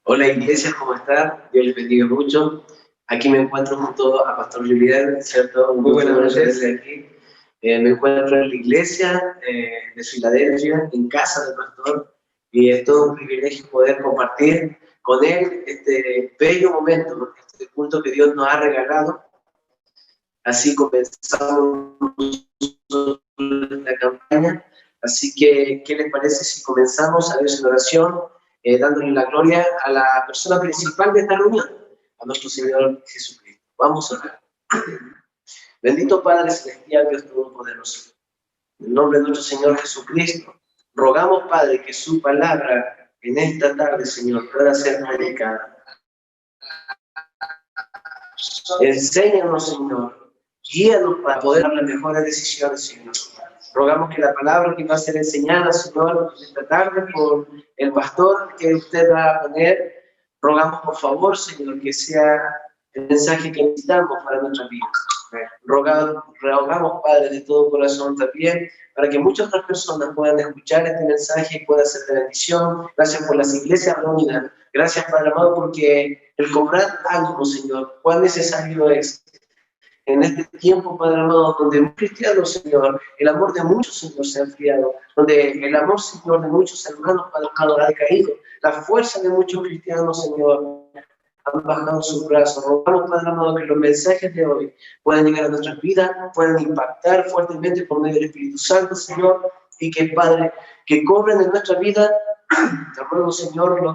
Hola iglesia, ¿cómo está? Dios les bendiga mucho. Aquí me encuentro junto a Pastor Julián, ¿cierto? Muy buenas noches. Desde aquí. Me encuentro en la iglesia de Filadelfia, en casa del pastor, y es todo un privilegio poder compartir con él este bello momento, este culto que Dios nos ha regalado. Así comenzamos la campaña. Así que, ¿qué les parece si comenzamos a Dios en oración, dándole la gloria a la persona principal de esta reunión, a nuestro Señor Jesucristo? Vamos a orar. Bendito Padre Celestial, Dios Todopoderoso, en el nombre de nuestro Señor Jesucristo, rogamos, Padre, que su palabra en esta tarde, Señor, pueda ser predicada. Enséñanos, Señor, guíanos para poder tomar las mejores decisiones, Señor. Rogamos que la palabra que va a ser enseñada, Señor, esta tarde por el pastor que usted va a poner, rogamos por favor, Señor, que sea el mensaje que necesitamos para nuestras vidas. Rogamos, Padre, de todo corazón también, para que muchas otras personas puedan escuchar este mensaje y pueda ser de bendición. Gracias por las iglesias reunidas. Gracias, Padre amado, porque el cobrar ánimo, Señor, cuán necesario es en este tiempo, Padre amado, donde un cristiano, Señor, el amor de muchos, Señor, se ha enfriado, donde el amor, Señor, de muchos hermanos, Padre amado, ha decaído, la fuerza de muchos cristianos, Señor, han bajado sus brazos. Rogamos, Padre amado, que los mensajes de hoy puedan llegar a nuestras vidas, puedan impactar fuertemente por medio del Espíritu Santo, Señor, y que, Padre, que cobren en nuestra vida, te ruego, Señor, lo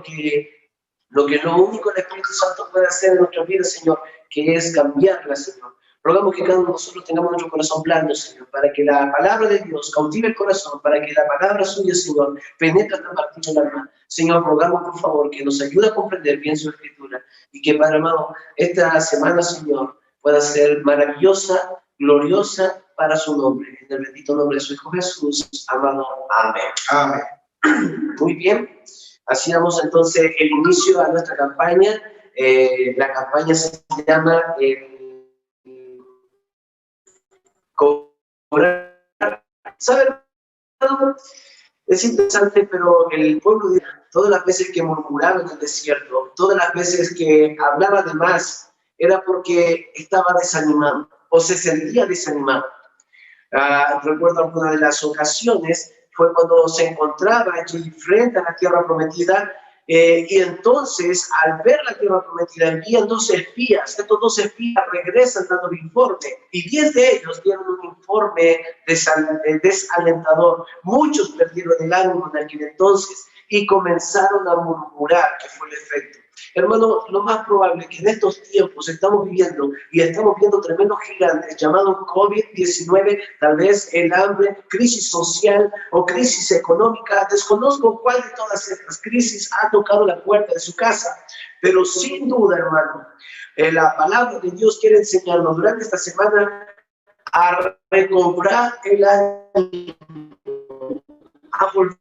único el Espíritu Santo puede hacer en nuestra vida, Señor, que es cambiarla, Señor. Rogamos que cada uno de nosotros tengamos nuestro corazón blando, Señor, para que la palabra de Dios cautive el corazón, para que la palabra suya, Señor, penetre hasta partir del alma. Señor, rogamos, por favor, que nos ayude a comprender bien su Escritura y que, Padre amado, esta semana, Señor, pueda ser maravillosa, gloriosa para su nombre. En el bendito nombre de su Hijo Jesús, amado. Amén. Amén. Muy bien. Así damos entonces el inicio a nuestra campaña. La campaña se llama Cobrar. ¿Saben? Es interesante, pero el pueblo de todas las veces que murmuraba en el desierto, todas las veces que hablaba de más, era porque estaba desanimado o se sentía desanimado. Recuerdo alguna de las ocasiones fue cuando se encontraba allí frente a la tierra prometida y entonces al ver la tierra prometida envían 12 espías. Estos 12 espías regresan dando un informe y 10 de ellos dieron un informe desalentador. Muchos perdieron el ánimo en aquel entonces y comenzaron a murmurar, que fue el efecto. Hermano, lo más probable es que en estos tiempos estamos viviendo y estamos viendo tremendos gigantes llamados COVID-19, tal vez el hambre, crisis social o crisis económica. Desconozco cuál de todas estas crisis ha tocado la puerta de su casa, pero sin duda, hermano, la palabra de Dios quiere enseñarnos durante esta semana a recobrar el ánimo, a volver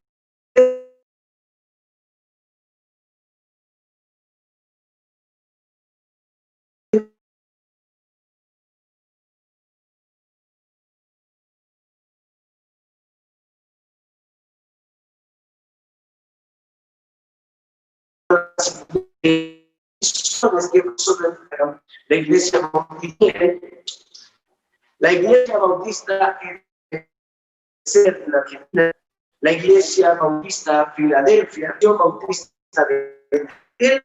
la iglesia bautista, en Argentina, la iglesia bautista Filadelfia, la misión bautista de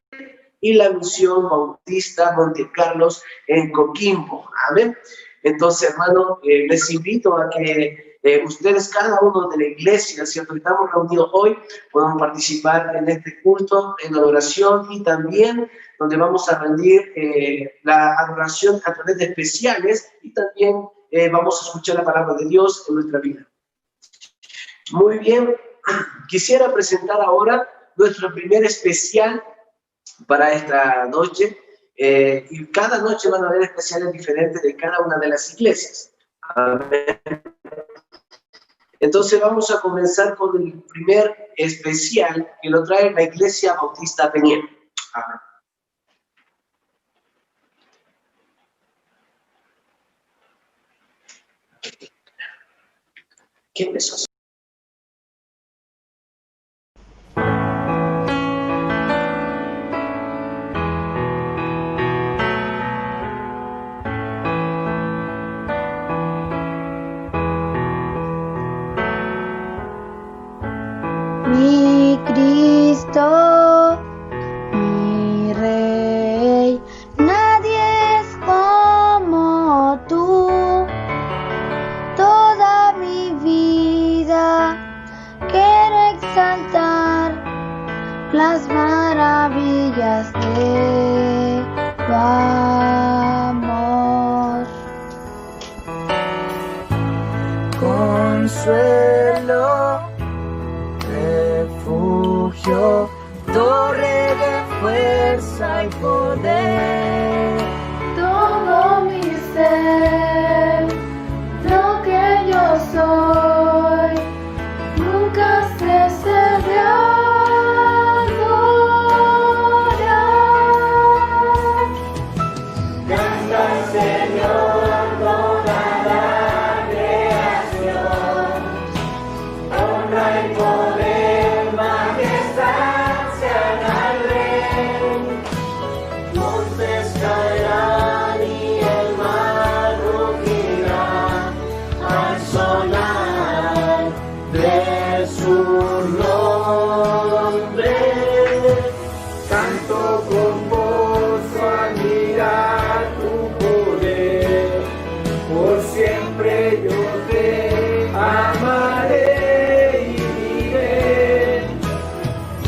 y la misión bautista Monte Carlos en Coquimbo. Amén. Entonces, hermano, les invito a que ustedes, cada uno de la iglesia, ¿cierto? Que estamos reunidos hoy, puedan participar en este culto, en adoración y también donde vamos a rendir la adoración a través de especiales y también vamos a escuchar la palabra de Dios en nuestra vida. Muy bien, quisiera presentar ahora nuestro primer especial para esta noche, y cada noche van a haber especiales diferentes de cada una de las iglesias. Entonces vamos a comenzar con el primer especial que lo trae la Iglesia Bautista Peniel. ¿Qué empezó? consuelo, refugio, torre de fuerza y poder. Todo mi ser, lo que yo soy, nunca cese de adorar. Canta al Señor toda la creación, honra y poder, majestad sean al Rey. Montes caerán y el mar rugirá al sonar de su nombre. Canto con gozo al mirar tu poder, por siempre yo te amaré y diré.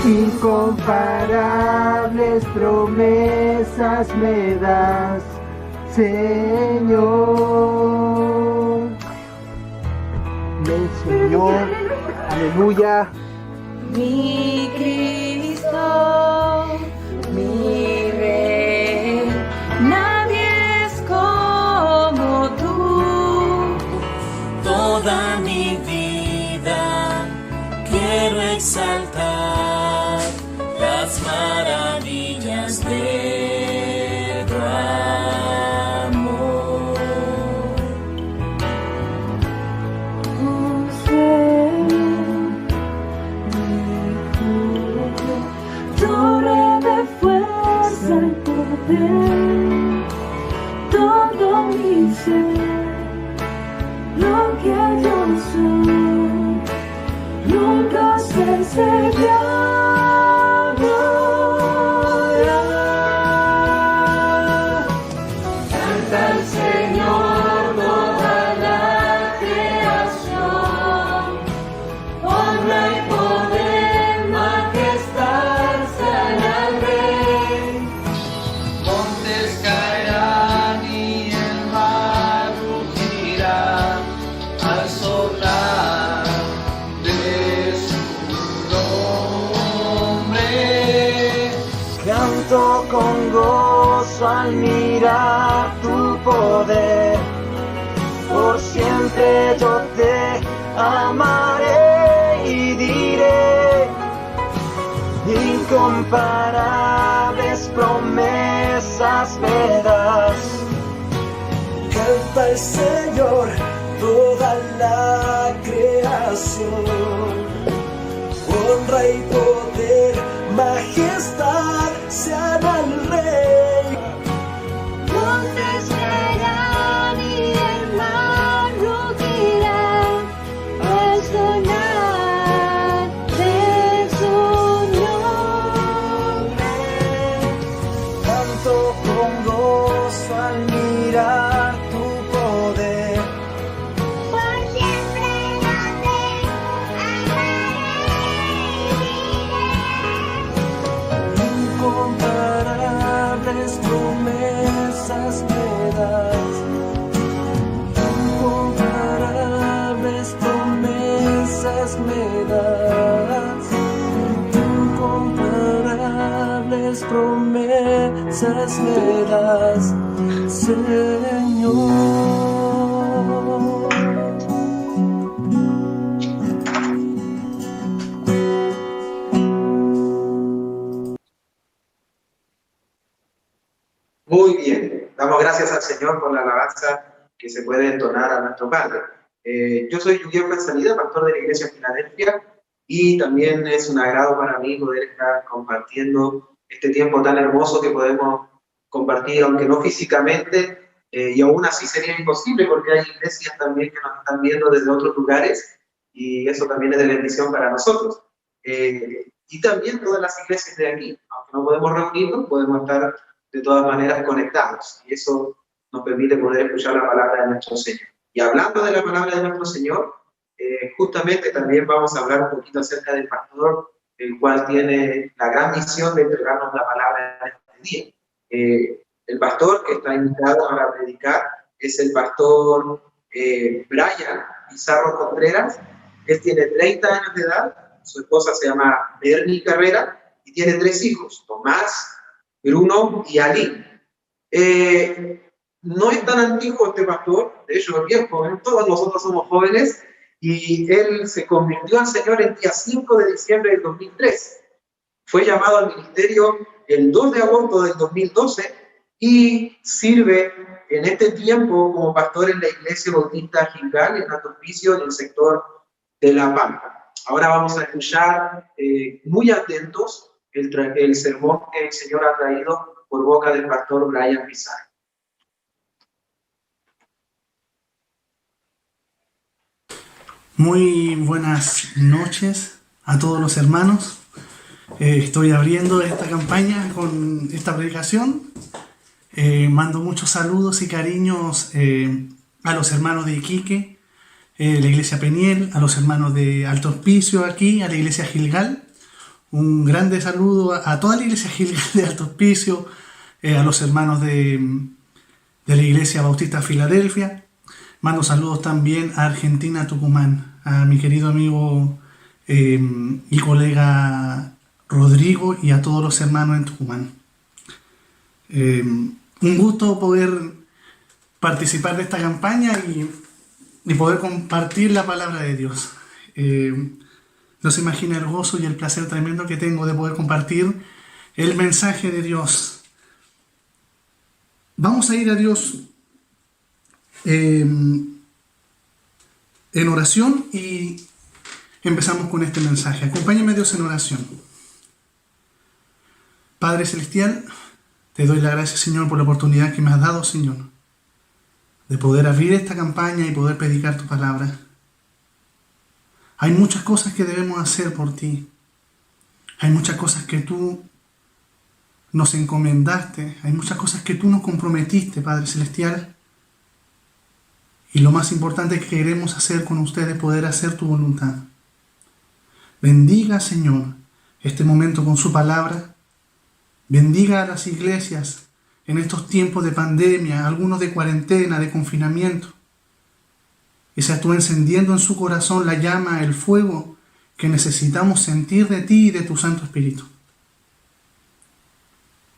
Incomparables promesas me das, Señor. Amén, Señor. Aleluya. Mi Cristo, mi Rey, nadie es como tú. Toda mi vida quiero exaltar las maravillas de tu amor. Oh Señor, refugio, torre de fuerza y poder. Todo mi ser, lo que yo soy, nunca cese de adorar. Canta al Señor toda la creación, honra y poder, majestad sean al Rey. Montes caerán y el mar rugirá al sonar de su nombre. Canto con gozo al mirar tu poder, por siempre yo te amaré y diré. Incomparables promesas me das. Canta el Señor toda la creación, honra y poder, majestad sean al Rey. Montes caerán y el mar rugirá al sonar de su nombre. Canto con gozo al mirar tu poder, Por siempre yo te amaré. incomparables promesas me das. Incomparables promesas me das. Incomparables promesas me das, Señor. Muy bien, damos gracias al Señor por la alabanza que se puede entonar a nuestro Padre. Yo soy Yuguel Manzanida, pastor de la Iglesia de Filadelfia, y también es un agrado para mí poder estar compartiendo este tiempo tan hermoso que podemos compartir, aunque no físicamente, y aún así sería imposible porque hay iglesias también que nos están viendo desde otros lugares, y eso también es de bendición para nosotros. Y también todas las iglesias de aquí, aunque no podemos reunirnos, podemos estar de todas maneras conectados, y eso nos permite poder escuchar la palabra de nuestro Señor. Y hablando de la palabra de nuestro Señor, justamente también vamos a hablar un poquito acerca del pastor, el cual tiene la gran misión de entregarnos la palabra en este día. El pastor que está invitado a predicar es el pastor Brian, Pizarro Contreras. Él tiene 30 años de edad, su esposa se llama Bernie Carrera y tiene 3 hijos, Tomás, Bruno y Ali. No es tan antiguo este pastor, de hecho es bien joven, todos nosotros somos jóvenes, y él se convirtió al Señor el día 5 de diciembre del 2003. Fue llamado al ministerio el 2 de agosto del 2012 y sirve en este tiempo como pastor en la Iglesia Bautista Gilgal, en Alto Hospicio, en el sector de La Pampa. Ahora vamos a escuchar muy atentos el sermón que el Señor ha traído por boca del pastor Brian Pizarro. Muy buenas noches a todos los hermanos. Estoy abriendo esta campaña con esta predicación. Mando muchos saludos y cariños a los hermanos de Iquique, la iglesia Peniel, a los hermanos de Alto Hospicio aquí, a la iglesia Gilgal. Un grande saludo a toda la iglesia Gilgal de Alto Hospicio, a los hermanos de la iglesia Bautista Filadelfia. Mando saludos también a Argentina, Tucumán, a mi querido amigo y colega Rodrigo y a todos los hermanos en Tucumán. Un gusto poder participar de esta campaña y poder compartir la palabra de Dios. No se imagina el gozo y el placer tremendo que tengo de poder compartir el mensaje de Dios. Vamos a ir a Dios en oración y empezamos con este mensaje. Acompáñame, Dios, en oración. Padre Celestial, te doy la gracia, Señor, por la oportunidad que me has dado, Señor, de poder abrir esta campaña y poder predicar tu palabra. Hay muchas cosas que debemos hacer por ti. Hay muchas cosas que tú nos encomendaste. Hay muchas cosas que tú nos comprometiste, Padre Celestial. Y lo más importante que queremos hacer con ustedes es poder hacer tu voluntad. Bendiga, Señor, este momento con su palabra. Bendiga a las iglesias en estos tiempos de pandemia, algunos de cuarentena, de confinamiento. Y sea tú encendiendo en su corazón la llama, el fuego que necesitamos sentir de ti y de tu Santo Espíritu.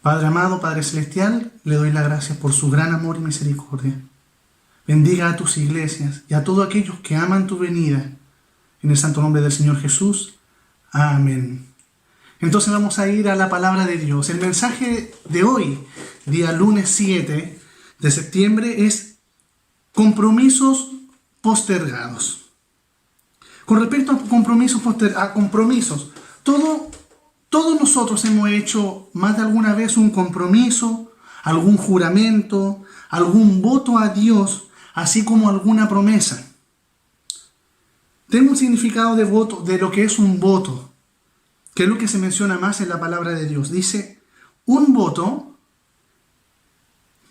Padre amado, Padre Celestial, le doy las gracias por su gran amor y misericordia. Bendiga a tus iglesias y a todos aquellos que aman tu venida. En el santo nombre del Señor Jesús. Amén. Entonces vamos a ir a la palabra de Dios. El mensaje de hoy, día lunes 7 de septiembre, es compromisos postergados. Con respecto a compromisos, todos nosotros hemos hecho más de alguna vez un compromiso, algún juramento, algún voto a Dios, así como alguna promesa. Tengo un significado de voto, de lo que es un voto, que es lo que se menciona más en la palabra de Dios. Dice, un voto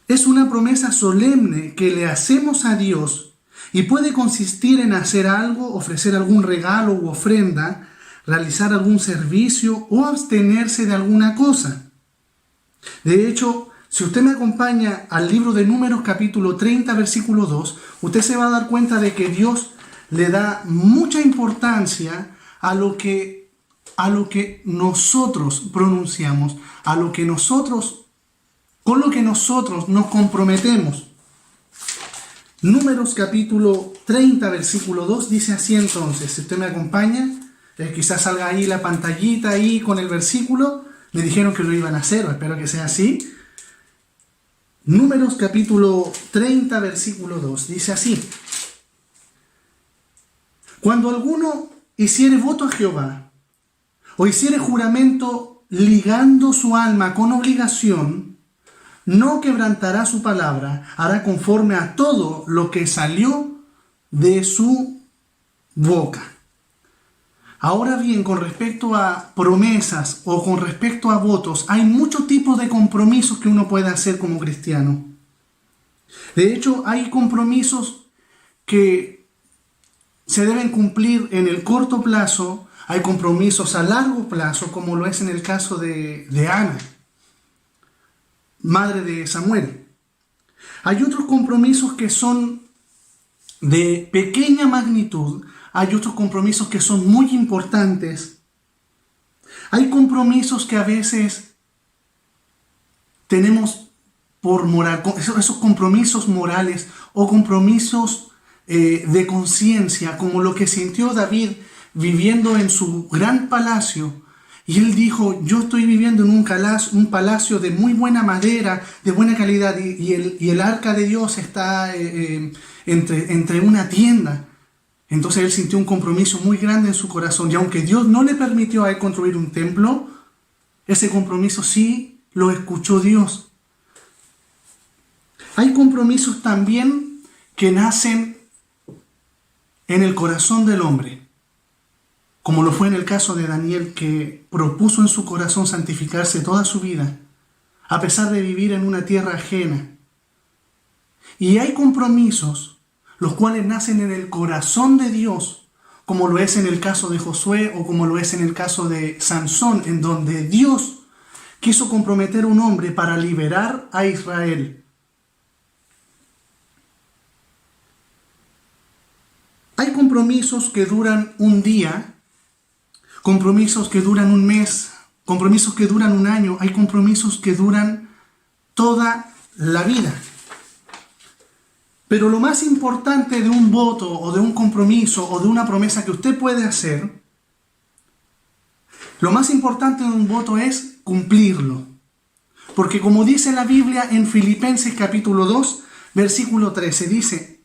es una promesa solemne que le hacemos a Dios y puede consistir en hacer algo, ofrecer algún regalo u ofrenda, realizar algún servicio o abstenerse de alguna cosa. De hecho, si usted me acompaña al libro de Números capítulo 30, versículo 2, usted se va a dar cuenta de que Dios le da mucha importancia a lo que nosotros pronunciamos, con lo que nosotros nos comprometemos. Números capítulo 30, versículo 2 dice así entonces, si usted me acompaña, quizás salga ahí la pantallita ahí con el versículo, me dijeron que lo iban a hacer, espero que sea así. Números capítulo 30, versículo 2, dice así. Cuando alguno hiciere voto a Jehová, o hiciere juramento ligando su alma con obligación, no quebrantará su palabra, hará conforme a todo lo que salió de su boca. Ahora bien, con respecto a promesas o con respecto a votos, hay muchos tipos de compromisos que uno puede hacer como cristiano. De hecho, hay compromisos que se deben cumplir en el corto plazo, hay compromisos a largo plazo, como lo es en el caso de Ana, madre de Samuel. Hay otros compromisos que son de pequeña magnitud, hay otros compromisos que son muy importantes. Hay compromisos que a veces tenemos por moral, esos compromisos morales o compromisos de conciencia, como lo que sintió David viviendo en su gran palacio. Y él dijo, yo estoy viviendo en un palacio de muy buena madera, de buena calidad, y el arca de Dios está entre una tienda. Entonces él sintió un compromiso muy grande en su corazón, y aunque Dios no le permitió a él construir un templo, ese compromiso sí lo escuchó Dios. Hay compromisos también que nacen en el corazón del hombre, como lo fue en el caso de Daniel, que propuso en su corazón santificarse toda su vida, a pesar de vivir en una tierra ajena. Y hay compromisos, los cuales nacen en el corazón de Dios, como lo es en el caso de Josué o como lo es en el caso de Sansón, en donde Dios quiso comprometer a un hombre para liberar a Israel. Hay compromisos que duran un día, compromisos que duran un mes, compromisos que duran un año, hay compromisos que duran toda la vida. Pero lo más importante de un voto o de un compromiso o de una promesa que usted puede hacer, lo más importante de un voto es cumplirlo. Porque como dice la Biblia en Filipenses capítulo 2, versículo 13, dice,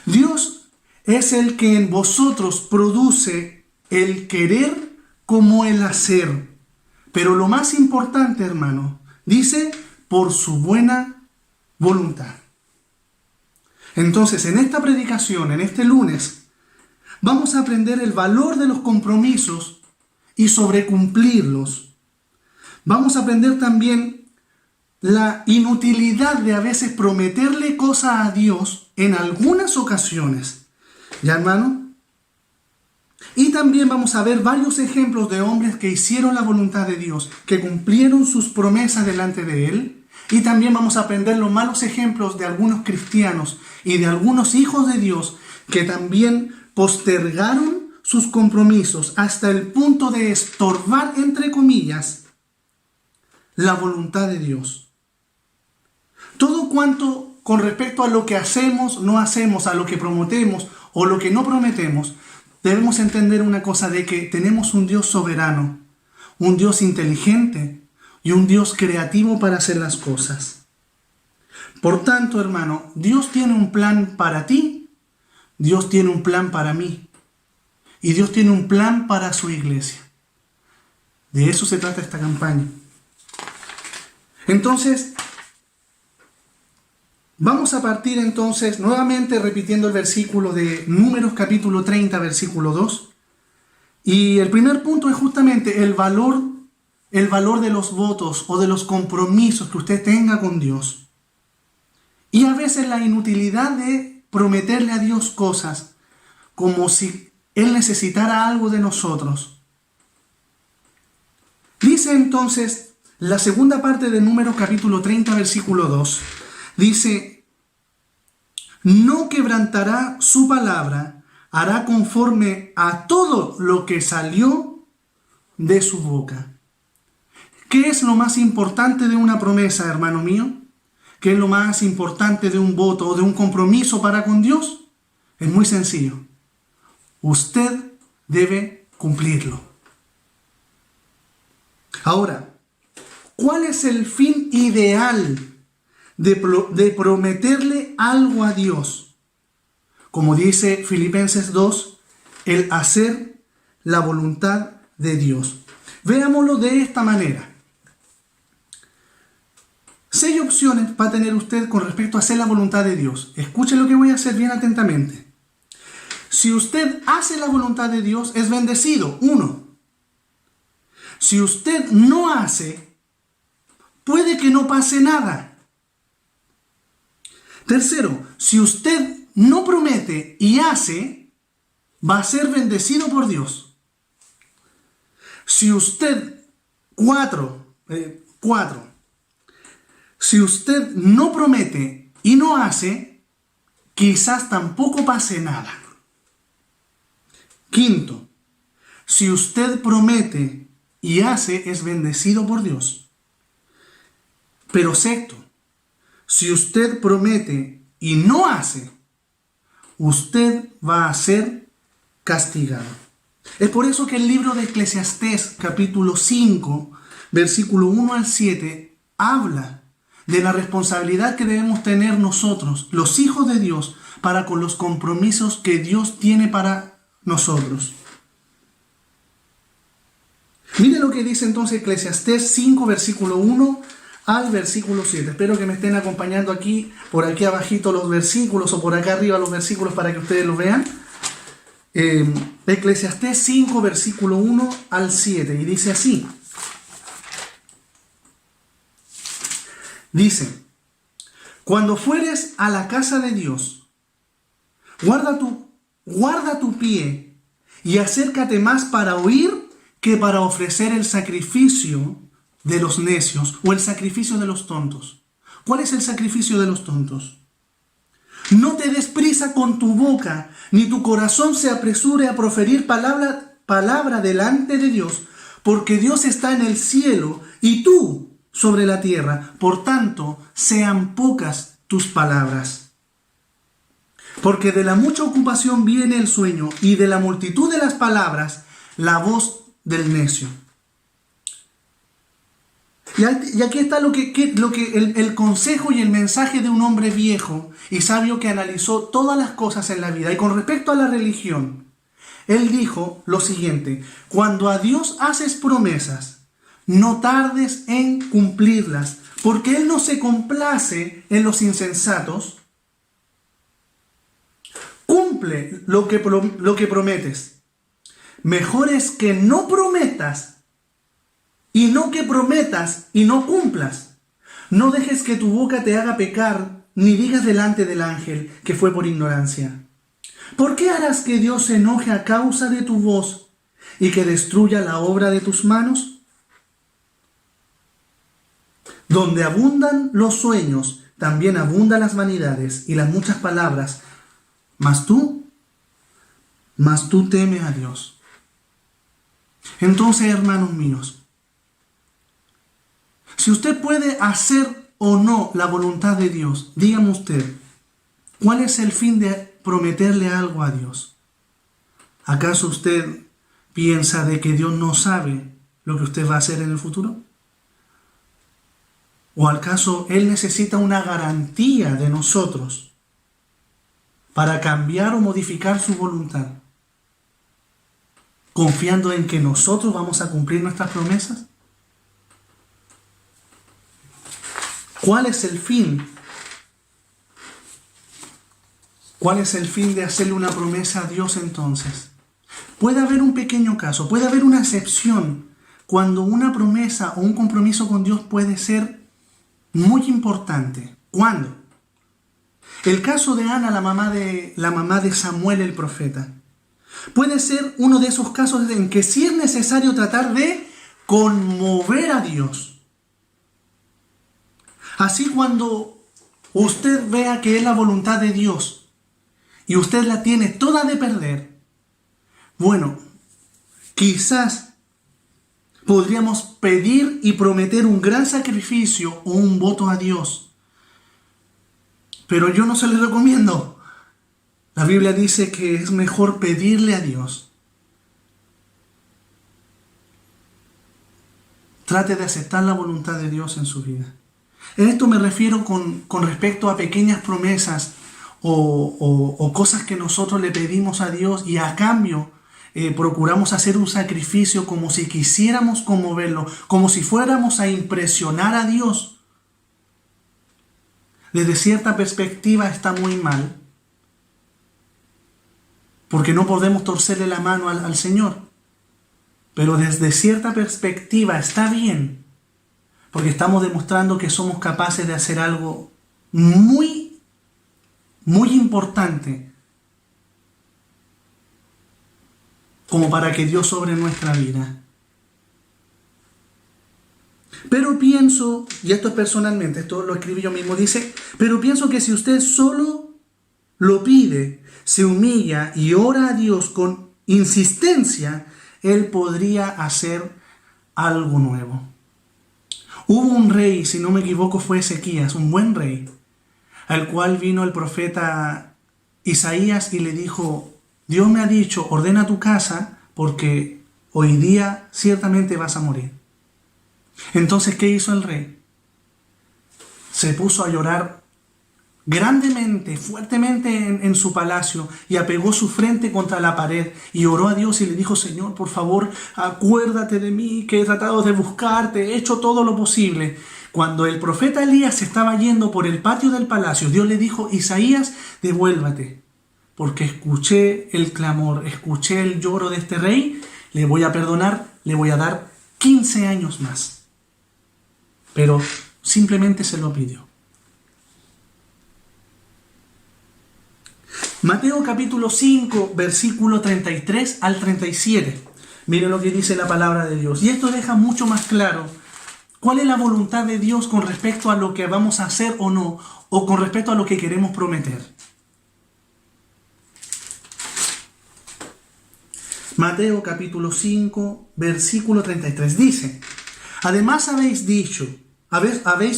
Dios es el que en vosotros produce el querer como el hacer. Pero lo más importante, hermano, dice, por su buena voluntad. Entonces, en esta predicación, en este lunes, vamos a aprender el valor de los compromisos y sobre cumplirlos. Vamos a aprender también la inutilidad de a veces prometerle cosas a Dios en algunas ocasiones. ¿Ya, hermano? Y también vamos a ver varios ejemplos de hombres que hicieron la voluntad de Dios, que cumplieron sus promesas delante de Él. Y también vamos a aprender los malos ejemplos de algunos cristianos y de algunos hijos de Dios que también postergaron sus compromisos hasta el punto de estorbar, entre comillas, la voluntad de Dios. Todo cuanto con respecto a lo que hacemos, no hacemos, a lo que prometemos o lo que no prometemos, debemos entender una cosa, de que tenemos un Dios soberano, un Dios inteligente y un Dios creativo para hacer las cosas. Por tanto, hermano, Dios tiene un plan para ti, Dios tiene un plan para mí y Dios tiene un plan para su iglesia. De eso se trata esta campaña. Entonces, vamos a partir entonces nuevamente repitiendo el versículo de Números capítulo 30, versículo 2. Y el primer punto es justamente el valor de los votos o de los compromisos que usted tenga con Dios. Y a veces la inutilidad de prometerle a Dios cosas como si Él necesitara algo de nosotros. Dice entonces la segunda parte de Números capítulo 30, versículo 2. Dice, no quebrantará su palabra, hará conforme a todo lo que salió de su boca. ¿Qué es lo más importante de una promesa, hermano mío? ¿Qué es lo más importante de un voto o de un compromiso para con Dios? Es muy sencillo. Usted debe cumplirlo. Ahora, ¿cuál es el fin ideal de prometerle algo a Dios? Como dice Filipenses 2, el hacer la voluntad de Dios. Veámoslo de esta manera. 6 opciones va a tener usted con respecto a hacer la voluntad de Dios. Escuche lo que voy a hacer bien atentamente. Si usted hace la voluntad de Dios, es bendecido. 1. Si usted no hace, puede que no pase nada. 3. Si usted no promete y hace, va a ser bendecido por Dios. Si usted, 4. Si usted no promete y no hace, quizás tampoco pase nada. Quinto, si usted promete y hace, es bendecido por Dios. Pero sexto, si usted promete y no hace, usted va a ser castigado. Es por eso que el libro de Eclesiastés, capítulo 5, versículo 1 al 7, habla de la responsabilidad que debemos tener nosotros, los hijos de Dios, para con los compromisos que Dios tiene para nosotros. Mire lo que dice entonces Eclesiastés 5, versículo 1 al versículo 7. Espero que me estén acompañando aquí, por aquí abajito los versículos, o por acá arriba los versículos para que ustedes los vean. Eclesiastés 5, versículo 1 al 7, y dice así. Dice: cuando fueres a la casa de Dios, guarda tu pie y acércate más para oír que para ofrecer el sacrificio de los necios o el sacrificio de los tontos. ¿Cuál es el sacrificio de los tontos? No te des prisa con tu boca, ni tu corazón se apresure a proferir palabra delante de Dios, porque Dios está en el cielo y tú sobre la tierra. Por tanto, sean pocas tus palabras. Porque de la mucha ocupación viene el sueño, y de la multitud de las palabras, la voz del necio. Y aquí está el consejo y el mensaje de un hombre viejo y sabio que analizó todas las cosas en la vida. Y con respecto a la religión, él dijo lo siguiente: cuando a Dios haces promesas, no tardes en cumplirlas, porque Él no se complace en los insensatos. Cumple lo que prometes. Mejor es que no prometas y no que prometas y no cumplas. No dejes que tu boca te haga pecar, ni digas delante del ángel que fue por ignorancia. ¿Por qué harás que Dios se enoje a causa de tu voz y que destruya la obra de tus manos? Donde abundan los sueños, también abundan las vanidades y las muchas palabras. Mas tú temes a Dios. Entonces, hermanos míos, si usted puede hacer o no la voluntad de Dios, dígame usted, ¿cuál es el fin de prometerle algo a Dios? ¿Acaso usted piensa de que Dios no sabe lo que usted va a hacer en el futuro? ¿O acaso Él necesita una garantía de nosotros para cambiar o modificar su voluntad, confiando en que nosotros vamos a cumplir nuestras promesas? ¿Cuál es el fin? ¿Cuál es el fin de hacerle una promesa a Dios entonces? Puede haber un pequeño caso, puede haber una excepción cuando una promesa o un compromiso con Dios puede ser muy importante. ¿Cuándo? El caso de Ana, la mamá de Samuel el profeta, puede ser uno de esos casos en que sí es necesario tratar de conmover a Dios. Así, cuando usted vea que es la voluntad de Dios y usted la tiene toda de perder, bueno, quizás podríamos pedir y prometer un gran sacrificio o un voto a Dios. Pero yo no se lo recomiendo. La Biblia dice que es mejor pedirle a Dios. Trate de aceptar la voluntad de Dios en su vida. En esto me refiero con respecto a pequeñas promesas o cosas que nosotros le pedimos a Dios y a cambio procuramos hacer un sacrificio como si quisiéramos conmoverlo, como si fuéramos a impresionar a Dios. Desde cierta perspectiva está muy mal, porque no podemos torcerle la mano al Señor. Pero desde cierta perspectiva está bien, porque estamos demostrando que somos capaces de hacer algo muy, muy importante como para que Dios obre en nuestra vida. Pero pienso, y esto es personalmente, esto lo escribí yo mismo, dice, pero pienso que si usted solo lo pide, se humilla y ora a Dios con insistencia, Él podría hacer algo nuevo. Hubo un rey, si no me equivoco fue Ezequías, un buen rey, al cual vino el profeta Isaías y le dijo: Dios me ha dicho, ordena tu casa porque hoy día ciertamente vas a morir. Entonces, ¿qué hizo el rey? Se puso a llorar grandemente, fuertemente en su palacio y apegó su frente contra la pared y oró a Dios y le dijo: Señor, por favor, acuérdate de mí, que he tratado de buscarte, he hecho todo lo posible. Cuando el profeta Elías se estaba yendo por el patio del palacio, Dios le dijo: Isaías, devuélvate, porque escuché el clamor, escuché el lloro de este rey, le voy a perdonar, le voy a dar 15 años más. Pero simplemente se lo pidió. Mateo capítulo 5, versículo 33 al 37. Miren lo que dice la palabra de Dios. Y esto deja mucho más claro cuál es la voluntad de Dios con respecto a lo que vamos a hacer o no, o con respecto a lo que queremos prometer. Mateo capítulo 5, versículo 33 dice: Además habéis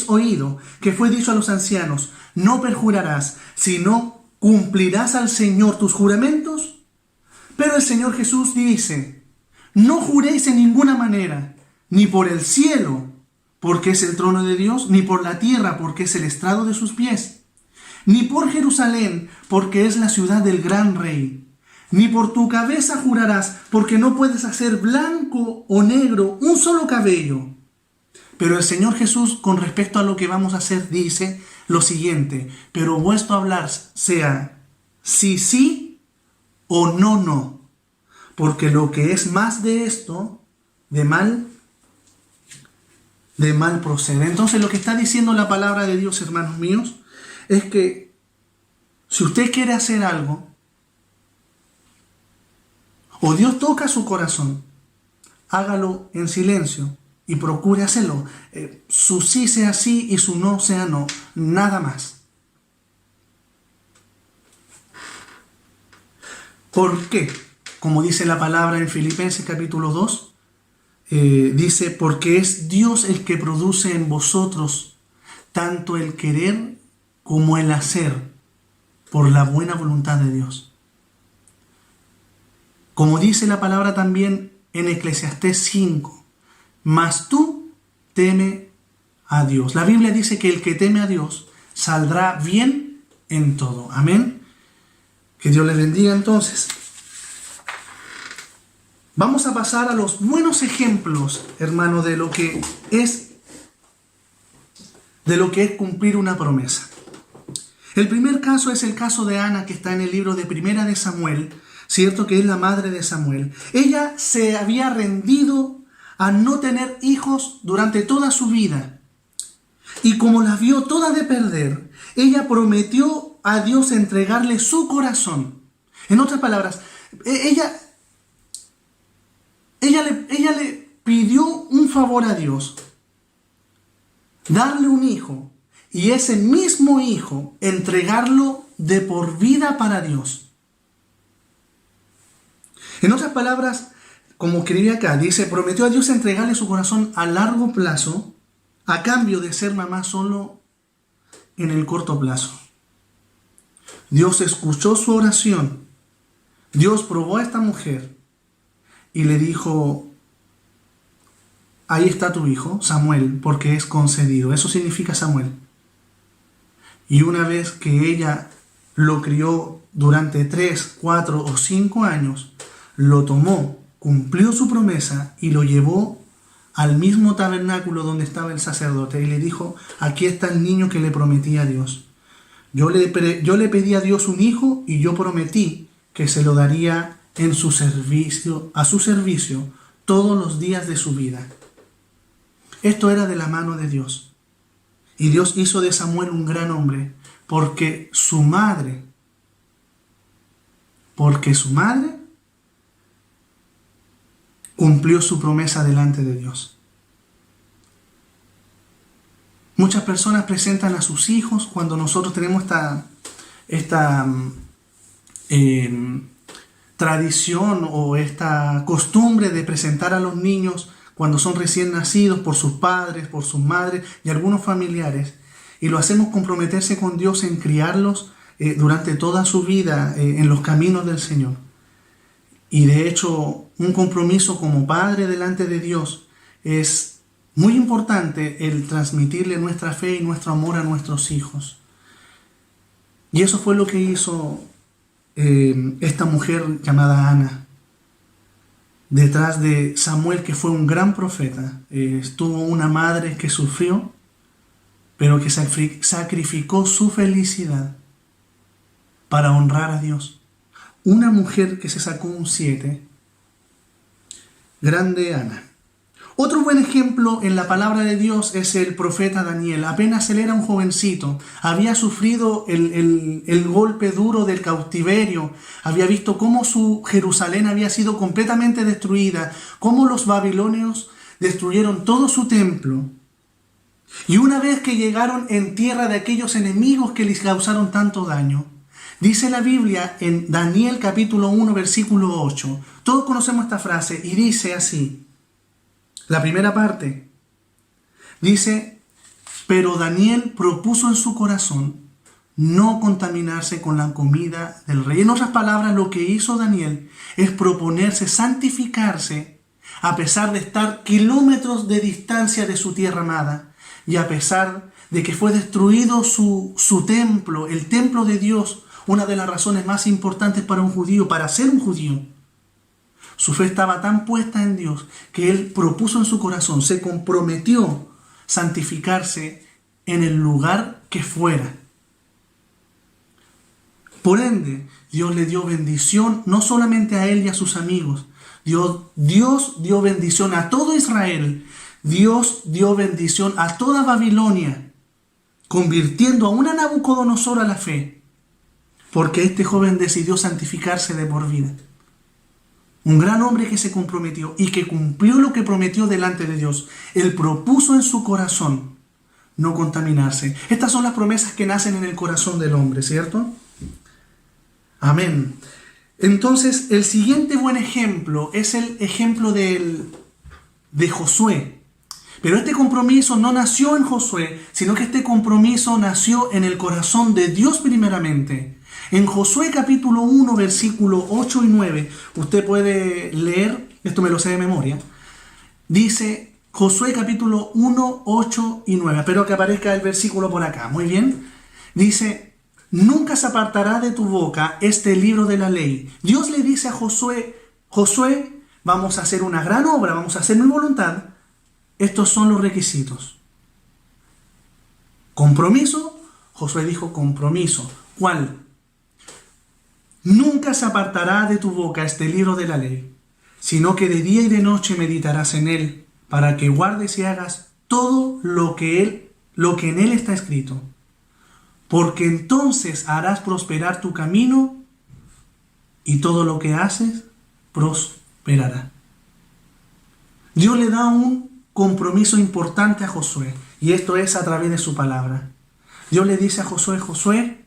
oído que fue dicho a los ancianos: no perjurarás, sino cumplirás al Señor tus juramentos. Pero el Señor Jesús dice: no juréis en ninguna manera, ni por el cielo, porque es el trono de Dios, ni por la tierra, porque es el estrado de sus pies, ni por Jerusalén, porque es la ciudad del gran rey. Ni por tu cabeza jurarás, porque no puedes hacer blanco o negro un solo cabello. Pero el Señor Jesús, con respecto a lo que vamos a hacer, dice lo siguiente: pero vuestro hablar sea sí, sí o no, no. Porque lo que es más de esto, de mal procede. Entonces, lo que está diciendo la palabra de Dios, hermanos míos, es que si usted quiere hacer algo, o Dios toca su corazón, hágalo en silencio y procure hacerlo. Su sí sea sí y su no sea no, nada más. ¿Por qué? Como dice la palabra en Filipenses capítulo 2, dice: porque es Dios el que produce en vosotros tanto el querer como el hacer por la buena voluntad de Dios. Como dice la palabra también en Eclesiastés 5, mas tú teme a Dios. La Biblia dice que el que teme a Dios saldrá bien en todo. Amén. Que Dios les bendiga entonces. Vamos a pasar a los buenos ejemplos, hermano, de lo que es cumplir una promesa. El primer caso es el caso de Ana, que está en el libro de Primera de Samuel, cierto, que es la madre de Samuel. Ella se había rendido a no tener hijos durante toda su vida. Y como la vio toda de perder, ella prometió a Dios entregarle su corazón. En otras palabras, ella le pidió un favor a Dios: darle un hijo, y ese mismo hijo entregarlo de por vida para Dios. En otras palabras, como escribí acá, dice: prometió a Dios entregarle su corazón a largo plazo a cambio de ser mamá solo en el corto plazo. Dios escuchó su oración. Dios probó a esta mujer y le dijo: ahí está tu hijo, Samuel, porque es concedido. Eso significa Samuel. Y una vez que ella lo crió durante 3, 4 o 5 años, lo tomó, cumplió su promesa y lo llevó al mismo tabernáculo donde estaba el sacerdote y le dijo: aquí está el niño que le prometí a Dios. Yo le pedí a Dios un hijo y yo prometí que se lo daría a su servicio todos los días de su vida. Esto era de la mano de Dios. Y Dios hizo de Samuel un gran hombre porque su madre cumplió su promesa delante de Dios. Muchas personas presentan a sus hijos cuando nosotros tenemos tradición o esta costumbre de presentar a los niños cuando son recién nacidos por sus padres, por sus madres y algunos familiares, y lo hacemos comprometerse con Dios en criarlos durante toda su vida en los caminos del Señor. Y de hecho, un compromiso como padre delante de Dios es muy importante, el transmitirle nuestra fe y nuestro amor a nuestros hijos. Y eso fue lo que hizo esta mujer llamada Ana. Detrás de Samuel, que fue un gran profeta, estuvo una madre que sufrió, pero que sacrificó su felicidad para honrar a Dios. Una mujer que se sacó un 7. Grande Ana. Otro buen ejemplo en la palabra de Dios es el profeta Daniel. Apenas él era un jovencito, había sufrido el golpe duro del cautiverio, había visto cómo su Jerusalén había sido completamente destruida, cómo los babilonios destruyeron todo su templo. Y una vez que llegaron en tierra de aquellos enemigos que les causaron tanto daño, dice la Biblia en Daniel capítulo 1 versículo 8, todos conocemos esta frase y dice así. La primera parte dice, pero Daniel propuso en su corazón no contaminarse con la comida del rey. En otras palabras, lo que hizo Daniel es proponerse santificarse a pesar de estar kilómetros de distancia de su tierra amada y a pesar de que fue destruido su templo, el templo de Dios, una de las razones más importantes para un judío, para ser un judío. Su fe estaba tan puesta en Dios que él propuso en su corazón, se comprometió santificarse en el lugar que fuera. Por ende, Dios le dio bendición no solamente a él y a sus amigos. Dios dio bendición a todo Israel. Dios dio bendición a toda Babilonia, convirtiendo a una Nabucodonosor a la fe, porque este joven decidió santificarse de por vida. Un gran hombre que se comprometió y que cumplió lo que prometió delante de Dios. Él propuso en su corazón no contaminarse. Estas son las promesas que nacen en el corazón del hombre, ¿cierto? Amén. Entonces, el siguiente buen ejemplo es el ejemplo de Josué. Pero este compromiso no nació en Josué, sino que este compromiso nació en el corazón de Dios primeramente. En Josué capítulo 1, versículo 8 y 9, usted puede leer, esto me lo sé de memoria, dice Josué capítulo 1, 8 y 9, espero que aparezca el versículo por acá, muy bien, dice, nunca se apartará de tu boca este libro de la ley. Dios le dice a Josué, vamos a hacer una gran obra, vamos a hacer mi voluntad, estos son los requisitos. Compromiso, Josué dijo compromiso, ¿cuál? Nunca se apartará de tu boca este libro de la ley, sino que de día y de noche meditarás en él, para que guardes y hagas todo lo que en él está escrito. Porque entonces harás prosperar tu camino y todo lo que haces prosperará. Dios le da un compromiso importante a Josué, y esto es a través de su palabra. Dios le dice a Josué,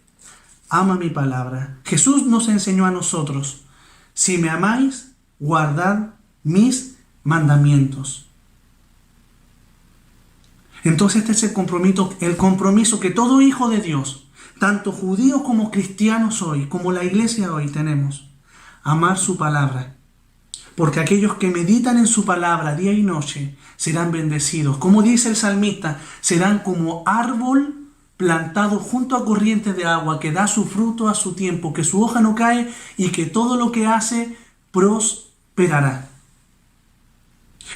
ama mi palabra. Jesús nos enseñó a nosotros, si me amáis, guardad mis mandamientos. Entonces este es el compromiso que todo hijo de Dios, tanto judíos como cristianos hoy, como la iglesia hoy tenemos, amar su palabra. Porque aquellos que meditan en su palabra día y noche serán bendecidos. Como dice el salmista, serán como árbol plantado junto a corrientes de agua, que da su fruto a su tiempo, que su hoja no cae y que todo lo que hace prosperará.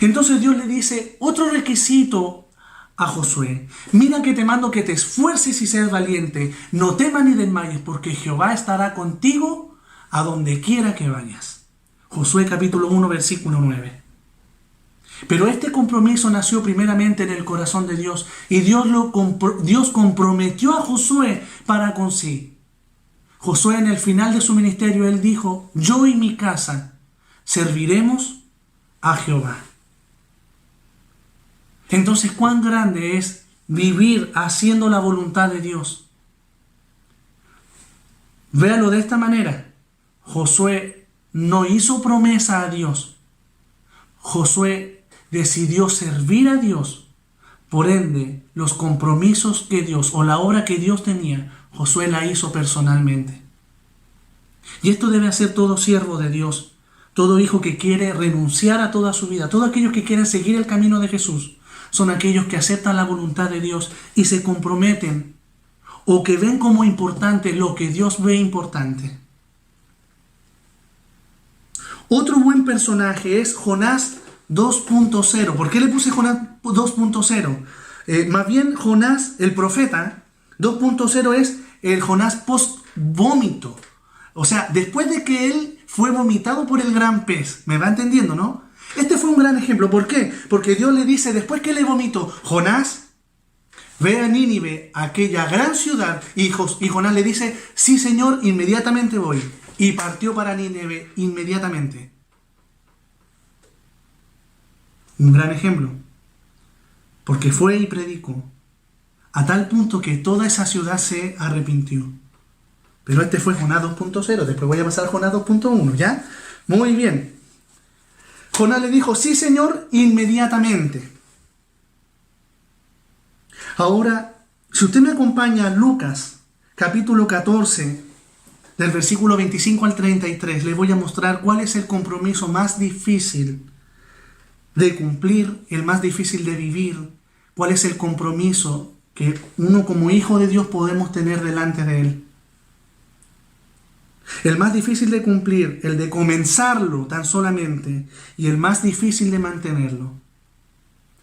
Entonces Dios le dice otro requisito a Josué. Mira que te mando que te esfuerces y seas valiente. No temas ni desmayes, porque Jehová estará contigo a donde quiera que vayas. Josué capítulo 1, versículo 9. Pero este compromiso nació primeramente en el corazón de Dios y Dios comprometió a Josué para con sí. Josué en el final de su ministerio, él dijo, yo y mi casa serviremos a Jehová. Entonces, ¿cuán grande es vivir haciendo la voluntad de Dios? Véalo de esta manera. Josué no hizo promesa a Dios. Josué decidió servir a Dios. Por ende, los compromisos que Dios o la obra que Dios tenía, Josué la hizo personalmente. Y esto debe hacer todo siervo de Dios, todo hijo que quiere renunciar a toda su vida, todos aquellos que quieren seguir el camino de Jesús, son aquellos que aceptan la voluntad de Dios y se comprometen o que ven como importante lo que Dios ve importante. Otro buen personaje es Jonás 2.0. ¿Por qué le puse Jonás 2.0? Más bien Jonás, el profeta, 2.0 es el Jonás post-vómito. O sea, después de que él fue vomitado por el gran pez. ¿Me va entendiendo, no? Este fue un gran ejemplo. ¿Por qué? Porque Dios le dice, después que le vomitó, Jonás, ve a Nínive, aquella gran ciudad. Y Jonás le dice, sí, Señor, inmediatamente voy. Y partió para Nínive inmediatamente. Un gran ejemplo. Porque fue y predicó. A tal punto que toda esa ciudad se arrepintió. Pero este fue Jonás 2.0. Después voy a pasar a Jonás 2.1, ¿ya? Muy bien. Jonás le dijo, sí, Señor, inmediatamente. Ahora, si usted me acompaña a Lucas, capítulo 14, del versículo 25 al 33, le voy a mostrar cuál es el compromiso más difícil de cumplir, el más difícil de vivir, cuál es el compromiso que uno como hijo de Dios podemos tener delante de Él. El más difícil de cumplir, el de comenzarlo tan solamente, y el más difícil de mantenerlo.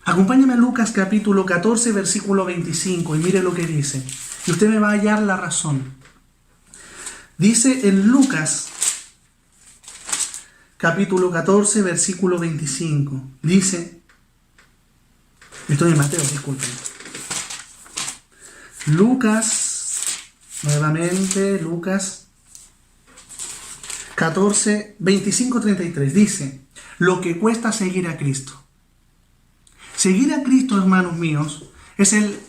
Acompáñame a Lucas capítulo 14, versículo 25, y mire lo que dice. Y usted me va a hallar la razón. Dice en Lucas capítulo 14, versículo 25. Dice, estoy en Mateo, disculpen. Lucas, nuevamente, Lucas 14, 25, 33. Dice, lo que cuesta seguir a Cristo. Seguir a Cristo, hermanos míos, es el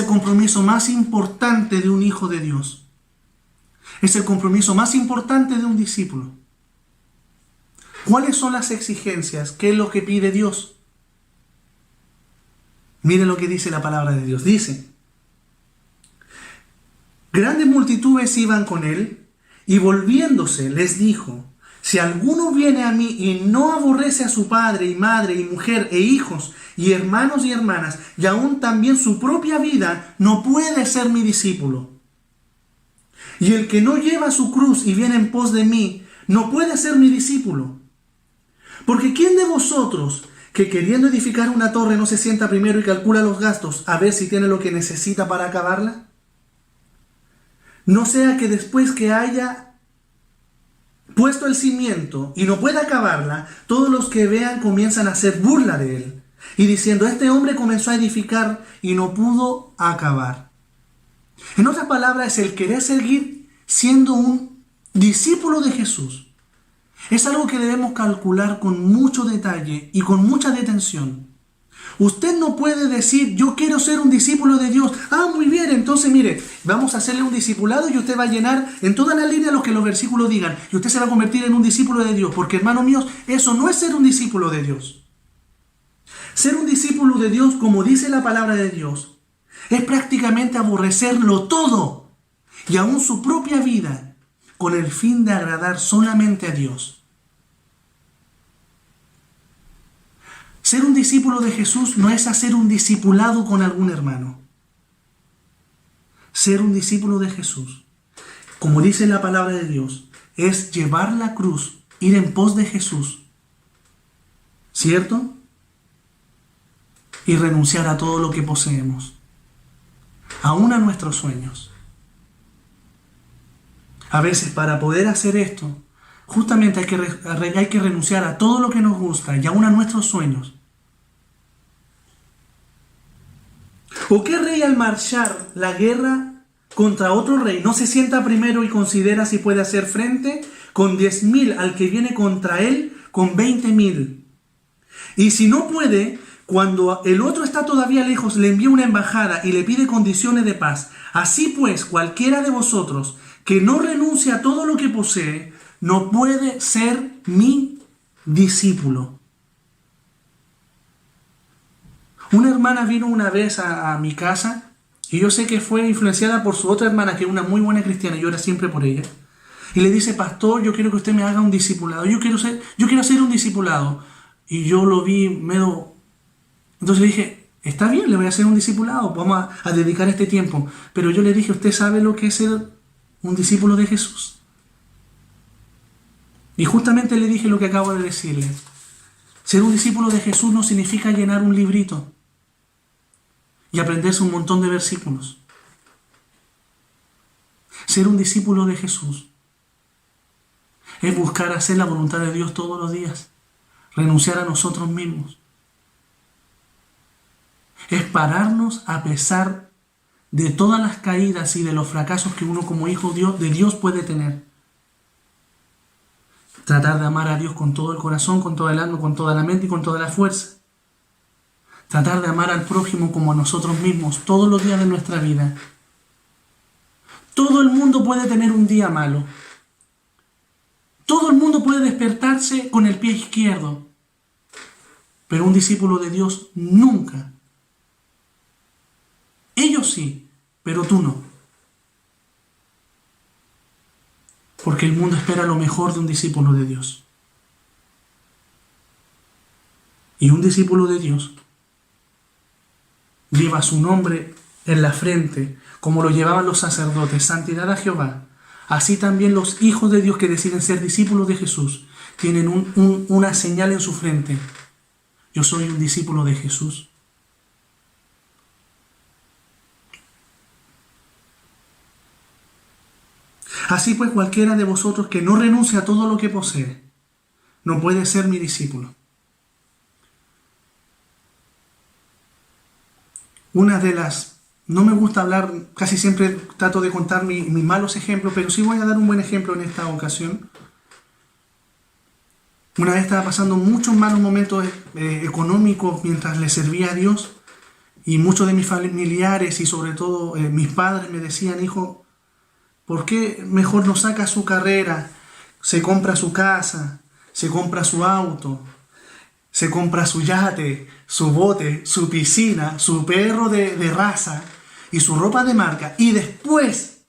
compromiso más importante de un hijo de Dios. Es el compromiso más importante de un discípulo. ¿Cuáles son las exigencias? ¿Qué es lo que pide Dios? Mire lo que dice la palabra de Dios. Dice, grandes multitudes iban con él, y volviéndose les dijo, si alguno viene a mí y no aborrece a su padre y madre y mujer e hijos y hermanos y hermanas, y aún también su propia vida, no puede ser mi discípulo. Y el que no lleva su cruz y viene en pos de mí, no puede ser mi discípulo. Porque ¿quién de vosotros, que queriendo edificar una torre no se sienta primero y calcula los gastos a ver si tiene lo que necesita para acabarla? No sea que después que haya puesto el cimiento y no pueda acabarla, todos los que vean comienzan a hacer burla de él, y diciendo, este hombre comenzó a edificar y no pudo acabar. En otras palabras, el querer seguir siendo un discípulo de Jesús es algo que debemos calcular con mucho detalle y con mucha detención. Usted no puede decir, yo quiero ser un discípulo de Dios. Ah, muy bien, entonces mire, vamos a hacerle un discipulado y usted va a llenar en toda la línea lo que los versículos digan. Y usted se va a convertir en un discípulo de Dios. Porque, hermanos míos, eso no es ser un discípulo de Dios. Ser un discípulo de Dios, como dice la palabra de Dios, es prácticamente aborrecerlo todo y aún su propia vida con el fin de agradar solamente a Dios. Ser un discípulo de Jesús no es hacer un discipulado con algún hermano. Ser un discípulo de Jesús, como dice la palabra de Dios, es llevar la cruz, ir en pos de Jesús. ¿Cierto? Y renunciar a todo lo que poseemos, aún a nuestros sueños. A veces para poder hacer esto, justamente hay que renunciar a todo lo que nos gusta y aún a nuestros sueños. ¿O qué rey al marchar la guerra contra otro rey no se sienta primero y considera si puede hacer frente con 10,000 al que viene contra él con 20,000? Y si no puede, cuando el otro está todavía lejos, le envía una embajada y le pide condiciones de paz. Así pues, cualquiera de vosotros que no renuncia a todo lo que posee, no puede ser mi discípulo. Una hermana vino una vez a mi casa y yo sé que fue influenciada por su otra hermana, que es una muy buena cristiana, y yo era siempre por ella. Y le dice: pastor, yo quiero que usted me haga un discipulado. Yo quiero hacer un discipulado. Y yo lo vi medio... Entonces le dije: está bien, le voy a hacer un discipulado, vamos a dedicar este tiempo. Pero yo le dije: ¿usted sabe lo que es ser un discípulo de Jesús? Y justamente le dije lo que acabo de decirle. Ser un discípulo de Jesús no significa llenar un librito y aprenderse un montón de versículos. Ser un discípulo de Jesús es buscar hacer la voluntad de Dios todos los días, renunciar a nosotros mismos. Es pararnos a pesar de todas las caídas y de los fracasos que uno como hijo de Dios puede tener. Tratar de amar a Dios con todo el corazón, con toda el alma, con toda la mente y con toda la fuerza. Tratar de amar al prójimo como a nosotros mismos todos los días de nuestra vida. Todo el mundo puede tener un día malo. Todo el mundo puede despertarse con el pie izquierdo. Pero un discípulo de Dios nunca. Ellos sí, pero tú no. Porque el mundo espera lo mejor de un discípulo de Dios. Y un discípulo de Dios lleva su nombre en la frente, como lo llevaban los sacerdotes, santidad a Jehová. Así también los hijos de Dios que deciden ser discípulos de Jesús tienen una señal en su frente. Yo soy un discípulo de Jesús. Así pues, cualquiera de vosotros que no renuncie a todo lo que posee, no puede ser mi discípulo. No me gusta hablar, casi siempre trato de contar mis malos ejemplos, pero sí voy a dar un buen ejemplo en esta ocasión. Una vez estaba pasando muchos malos momentos económicos mientras le servía a Dios, y muchos de mis familiares y sobre todo mis padres me decían: hijo, ¿por qué mejor no saca su carrera, se compra su casa, se compra su auto, se compra su yate, su bote, su piscina, su perro de raza y su ropa de marca, y después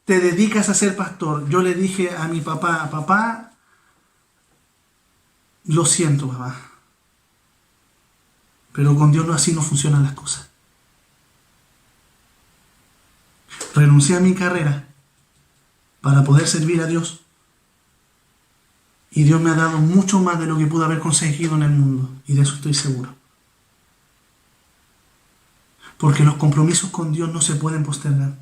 te dedicas a ser pastor? Yo le dije a mi papá: papá, lo siento, papá, pero con Dios así no funcionan las cosas. Renuncié a mi carrera para poder servir a Dios. Y Dios me ha dado mucho más de lo que pude haber conseguido en el mundo. Y de eso estoy seguro. Porque los compromisos con Dios no se pueden postergar.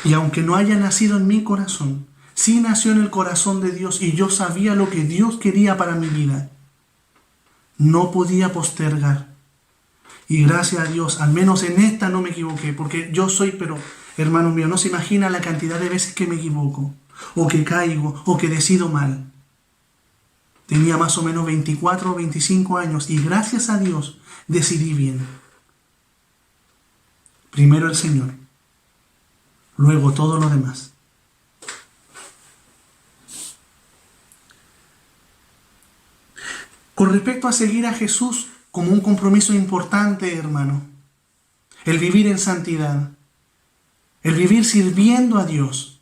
Y aunque no haya nacido en mi corazón, sí nació en el corazón de Dios y yo sabía lo que Dios quería para mi vida. No podía postergar. Y gracias a Dios, al menos en esta no me equivoqué, porque yo soy, pero hermano mío, no se imagina la cantidad de veces que me equivoco, o que caigo, o que decido mal. Tenía más o menos 24 o 25 años y gracias a Dios decidí bien. Primero el Señor, luego todo lo demás. Con respecto a seguir a Jesús como un compromiso importante, hermano, el vivir en santidad, el vivir sirviendo a Dios.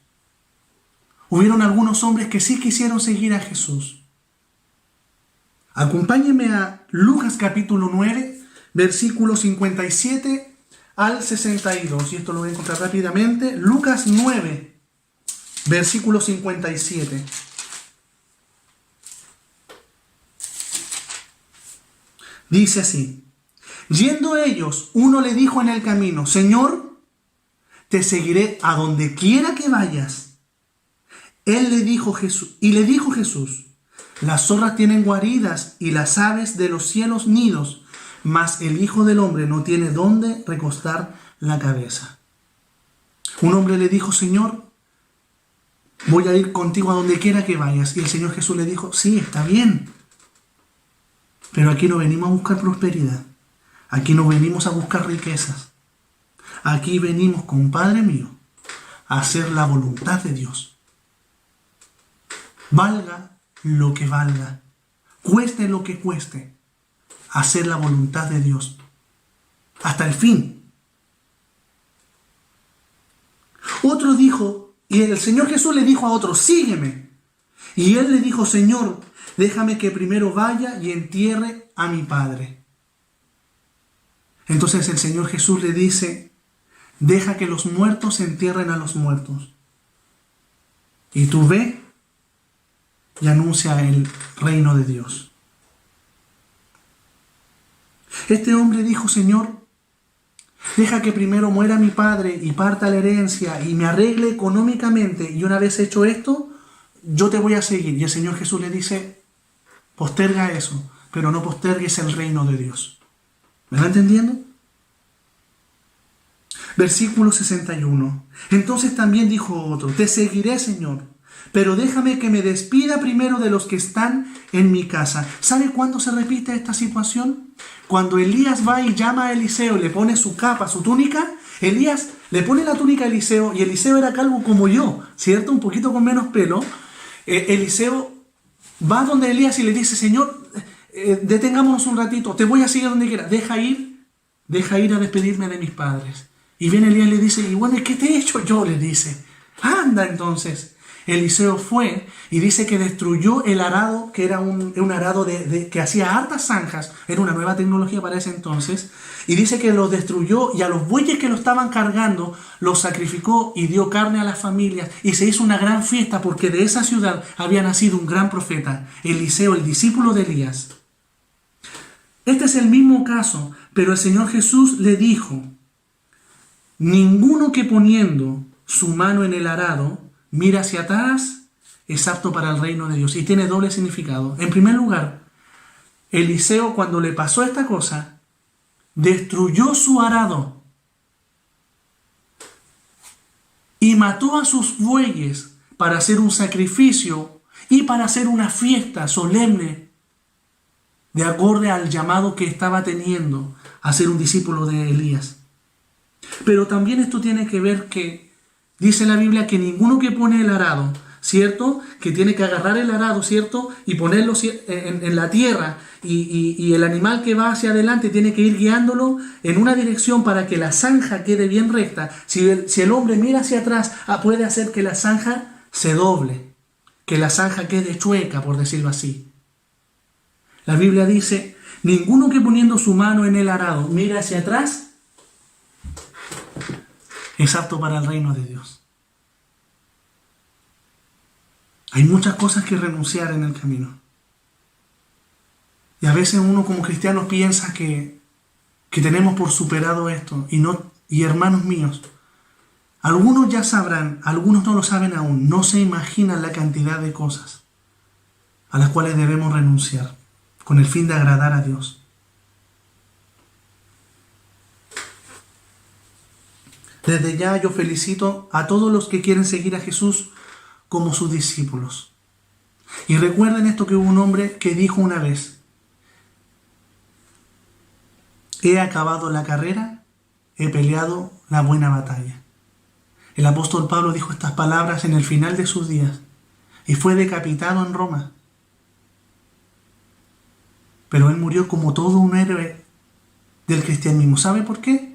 Hubieron algunos hombres que sí quisieron seguir a Jesús. Acompáñenme a Lucas capítulo 9, versículos 57 al 62. Y esto lo voy a encontrar rápidamente. Lucas 9, versículo 57. Dice así: yendo ellos, uno le dijo en el camino: Señor, te seguiré a donde quiera que vayas. Él le dijo Jesús: las zorras tienen guaridas y las aves de los cielos nidos, mas el Hijo del Hombre no tiene dónde recostar la cabeza. Un hombre le dijo: Señor, voy a ir contigo a donde quiera que vayas. Y el Señor Jesús le dijo: sí, está bien, pero aquí no venimos a buscar prosperidad. Aquí no venimos a buscar riquezas. Aquí venimos, compadre mío, a hacer la voluntad de Dios. Valga lo que valga, cueste lo que cueste, hacer la voluntad de Dios hasta el fin. Otro dijo, y el Señor Jesús le dijo a otro, sígueme. Y él le dijo, Señor, déjame que primero vaya y entierre a mi padre. Entonces el Señor Jesús le dice, deja que los muertos entierren a los muertos. Y tú ve y anuncia el reino de Dios. Este hombre dijo, Señor, deja que primero muera mi padre y parta la herencia y me arregle económicamente, y una vez hecho esto, yo te voy a seguir. Y el Señor Jesús le dice, posterga eso, pero no postergues el reino de Dios. ¿Me va entendiendo? Versículo 61. Entonces también dijo otro, te seguiré, Señor, pero déjame que me despida primero de los que están en mi casa. ¿Sabe cuándo se repite esta situación? Cuando Elías va y llama a Eliseo y le pone su capa, su túnica. Elías le pone la túnica a Eliseo, y Eliseo era calvo como yo, ¿cierto? Un poquito con menos pelo. Eliseo va donde Elías y le dice, Señor, detengámonos un ratito, te voy a seguir donde quiera, deja ir a despedirme de mis padres. Y viene Elías y le dice, y bueno, ¿qué te he hecho yo? Le dice, anda entonces. Eliseo fue y dice que destruyó el arado, que era un arado que hacía hartas zanjas, era una nueva tecnología para ese entonces, y dice que lo destruyó, y a los bueyes que lo estaban cargando los sacrificó y dio carne a las familias, y se hizo una gran fiesta porque de esa ciudad había nacido un gran profeta, Eliseo, el discípulo de Elías. Este es el mismo caso, pero el Señor Jesús le dijo, ninguno que poniendo su mano en el arado mira hacia atrás es apto para el reino de Dios. Y tiene doble significado. En primer lugar, Eliseo, cuando le pasó esta cosa, destruyó su arado y mató a sus bueyes para hacer un sacrificio y para hacer una fiesta solemne de acorde al llamado que estaba teniendo a ser un discípulo de Elías. Pero también esto tiene que ver que dice la Biblia que ninguno que pone el arado, ¿cierto? Que tiene que agarrar el arado, ¿cierto? Y ponerlo en la tierra, y el animal que va hacia adelante tiene que ir guiándolo en una dirección para que la zanja quede bien recta. Si el hombre mira hacia atrás, puede hacer que la zanja se doble, que la zanja quede chueca, por decirlo así. La Biblia dice, ninguno que poniendo su mano en el arado mira hacia atrás es apto para el reino de Dios. Hay muchas cosas que renunciar en el camino. Y a veces uno como cristiano piensa que tenemos por superado esto. Y hermanos míos, algunos ya sabrán, algunos no lo saben aún. No se imaginan la cantidad de cosas a las cuales debemos renunciar con el fin de agradar a Dios. Desde ya yo felicito a todos los que quieren seguir a Jesús como sus discípulos. Y recuerden esto, que hubo un hombre que dijo una vez, he acabado la carrera, he peleado la buena batalla. El apóstol Pablo dijo estas palabras en el final de sus días y fue decapitado en Roma. Pero él murió como todo un héroe del cristianismo. ¿Sabe por qué?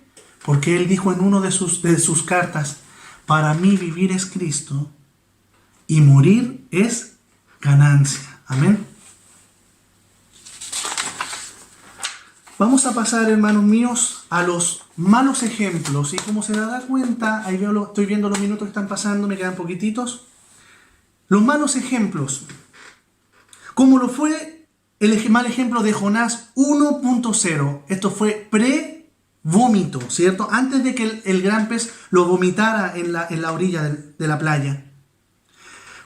Porque él dijo en una de sus cartas, para mí vivir es Cristo y morir es ganancia. Amén. Vamos a pasar, hermanos míos, a los malos ejemplos. Y como se da cuenta, ahí estoy viendo los minutos que están pasando, me quedan poquititos. Los malos ejemplos. Como lo fue el mal ejemplo de Jonás 1.0. Esto fue vómito, ¿cierto? Antes de que el gran pez lo vomitara en la orilla de la playa.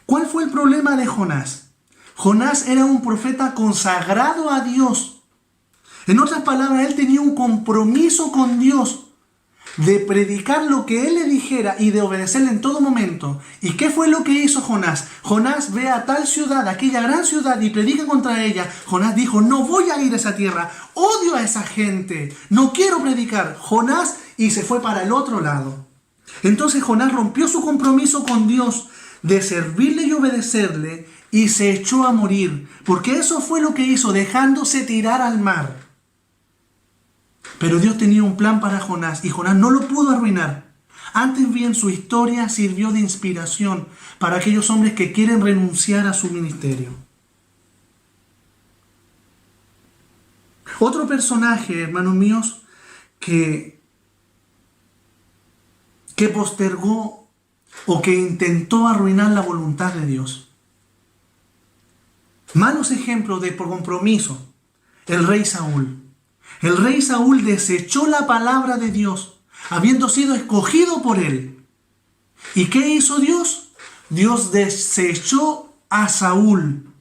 ¿Cuál fue el problema de Jonás? Jonás era un profeta consagrado a Dios. En otras palabras, él tenía un compromiso con Dios de predicar lo que él le dijera y de obedecerle en todo momento. ¿Y qué fue lo que hizo Jonás? Jonás ve a tal ciudad, aquella gran ciudad, y predica contra ella. Jonás dijo, no voy a ir a esa tierra, odio a esa gente, no quiero predicar. Jonás, y se fue para el otro lado. Entonces Jonás rompió su compromiso con Dios de servirle y obedecerle y se echó a morir, porque eso fue lo que hizo, dejándose tirar al mar. Pero Dios tenía un plan para Jonás y Jonás no lo pudo arruinar. Antes bien, su historia sirvió de inspiración para aquellos hombres que quieren renunciar a su ministerio. Otro personaje, hermanos míos, que postergó o que intentó arruinar la voluntad de Dios. Malos ejemplos de compromiso. El rey Saúl. El rey Saúl desechó la palabra de Dios, habiendo sido escogido por él. ¿Y qué hizo Dios? Dios desechó a Saúl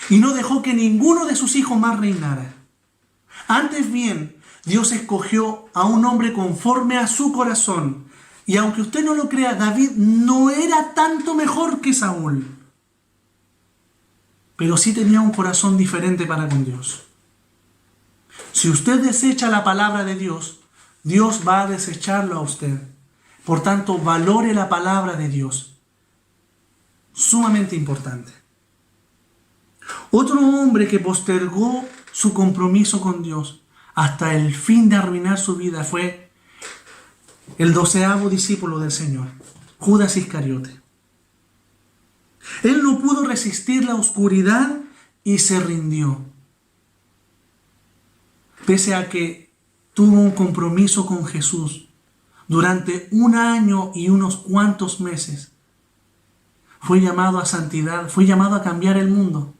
y no dejó que ninguno de sus hijos más reinara. Antes bien, Dios escogió a un hombre conforme a su corazón. Y aunque usted no lo crea, David no era tanto mejor que Saúl, pero sí tenía un corazón diferente para con Dios. Si usted desecha la palabra de Dios, Dios va a desecharlo a usted. Por tanto, valore la palabra de Dios. Sumamente importante. Otro hombre que postergó su compromiso con Dios hasta el fin de arruinar su vida fue el 12º discípulo del Señor, Judas Iscariote. Él no pudo resistir la oscuridad y se rindió. Pese a que tuvo un compromiso con Jesús durante 1 año y unos cuantos meses, fue llamado a santidad, fue llamado a cambiar el mundo.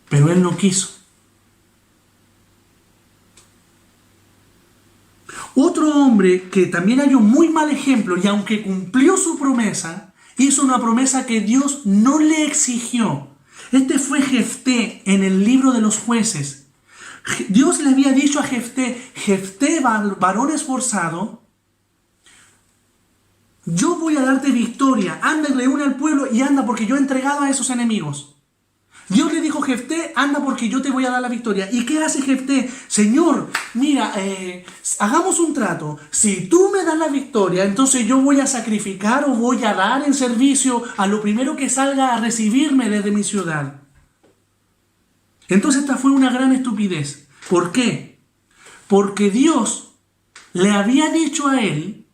Pero él no quiso. Otro hombre que también hay un muy mal ejemplo y aunque cumplió su promesa, hizo una promesa que Dios no le exigió. Este fue Jefté en el libro de los Jueces. Dios le había dicho a Jefté, varón esforzado, yo voy a darte victoria, anda y reúne al pueblo y anda porque yo he entregado a esos enemigos. Dios le dijo, Jefté, anda porque yo te voy a dar la victoria. ¿Y qué hace Jefté? Señor, mira, hagamos un trato. Si tú me das la victoria, entonces yo voy a sacrificar o voy a dar en servicio a lo primero que salga a recibirme desde mi ciudad. Entonces esta fue una gran estupidez. ¿Por qué? Porque Dios le había dicho a él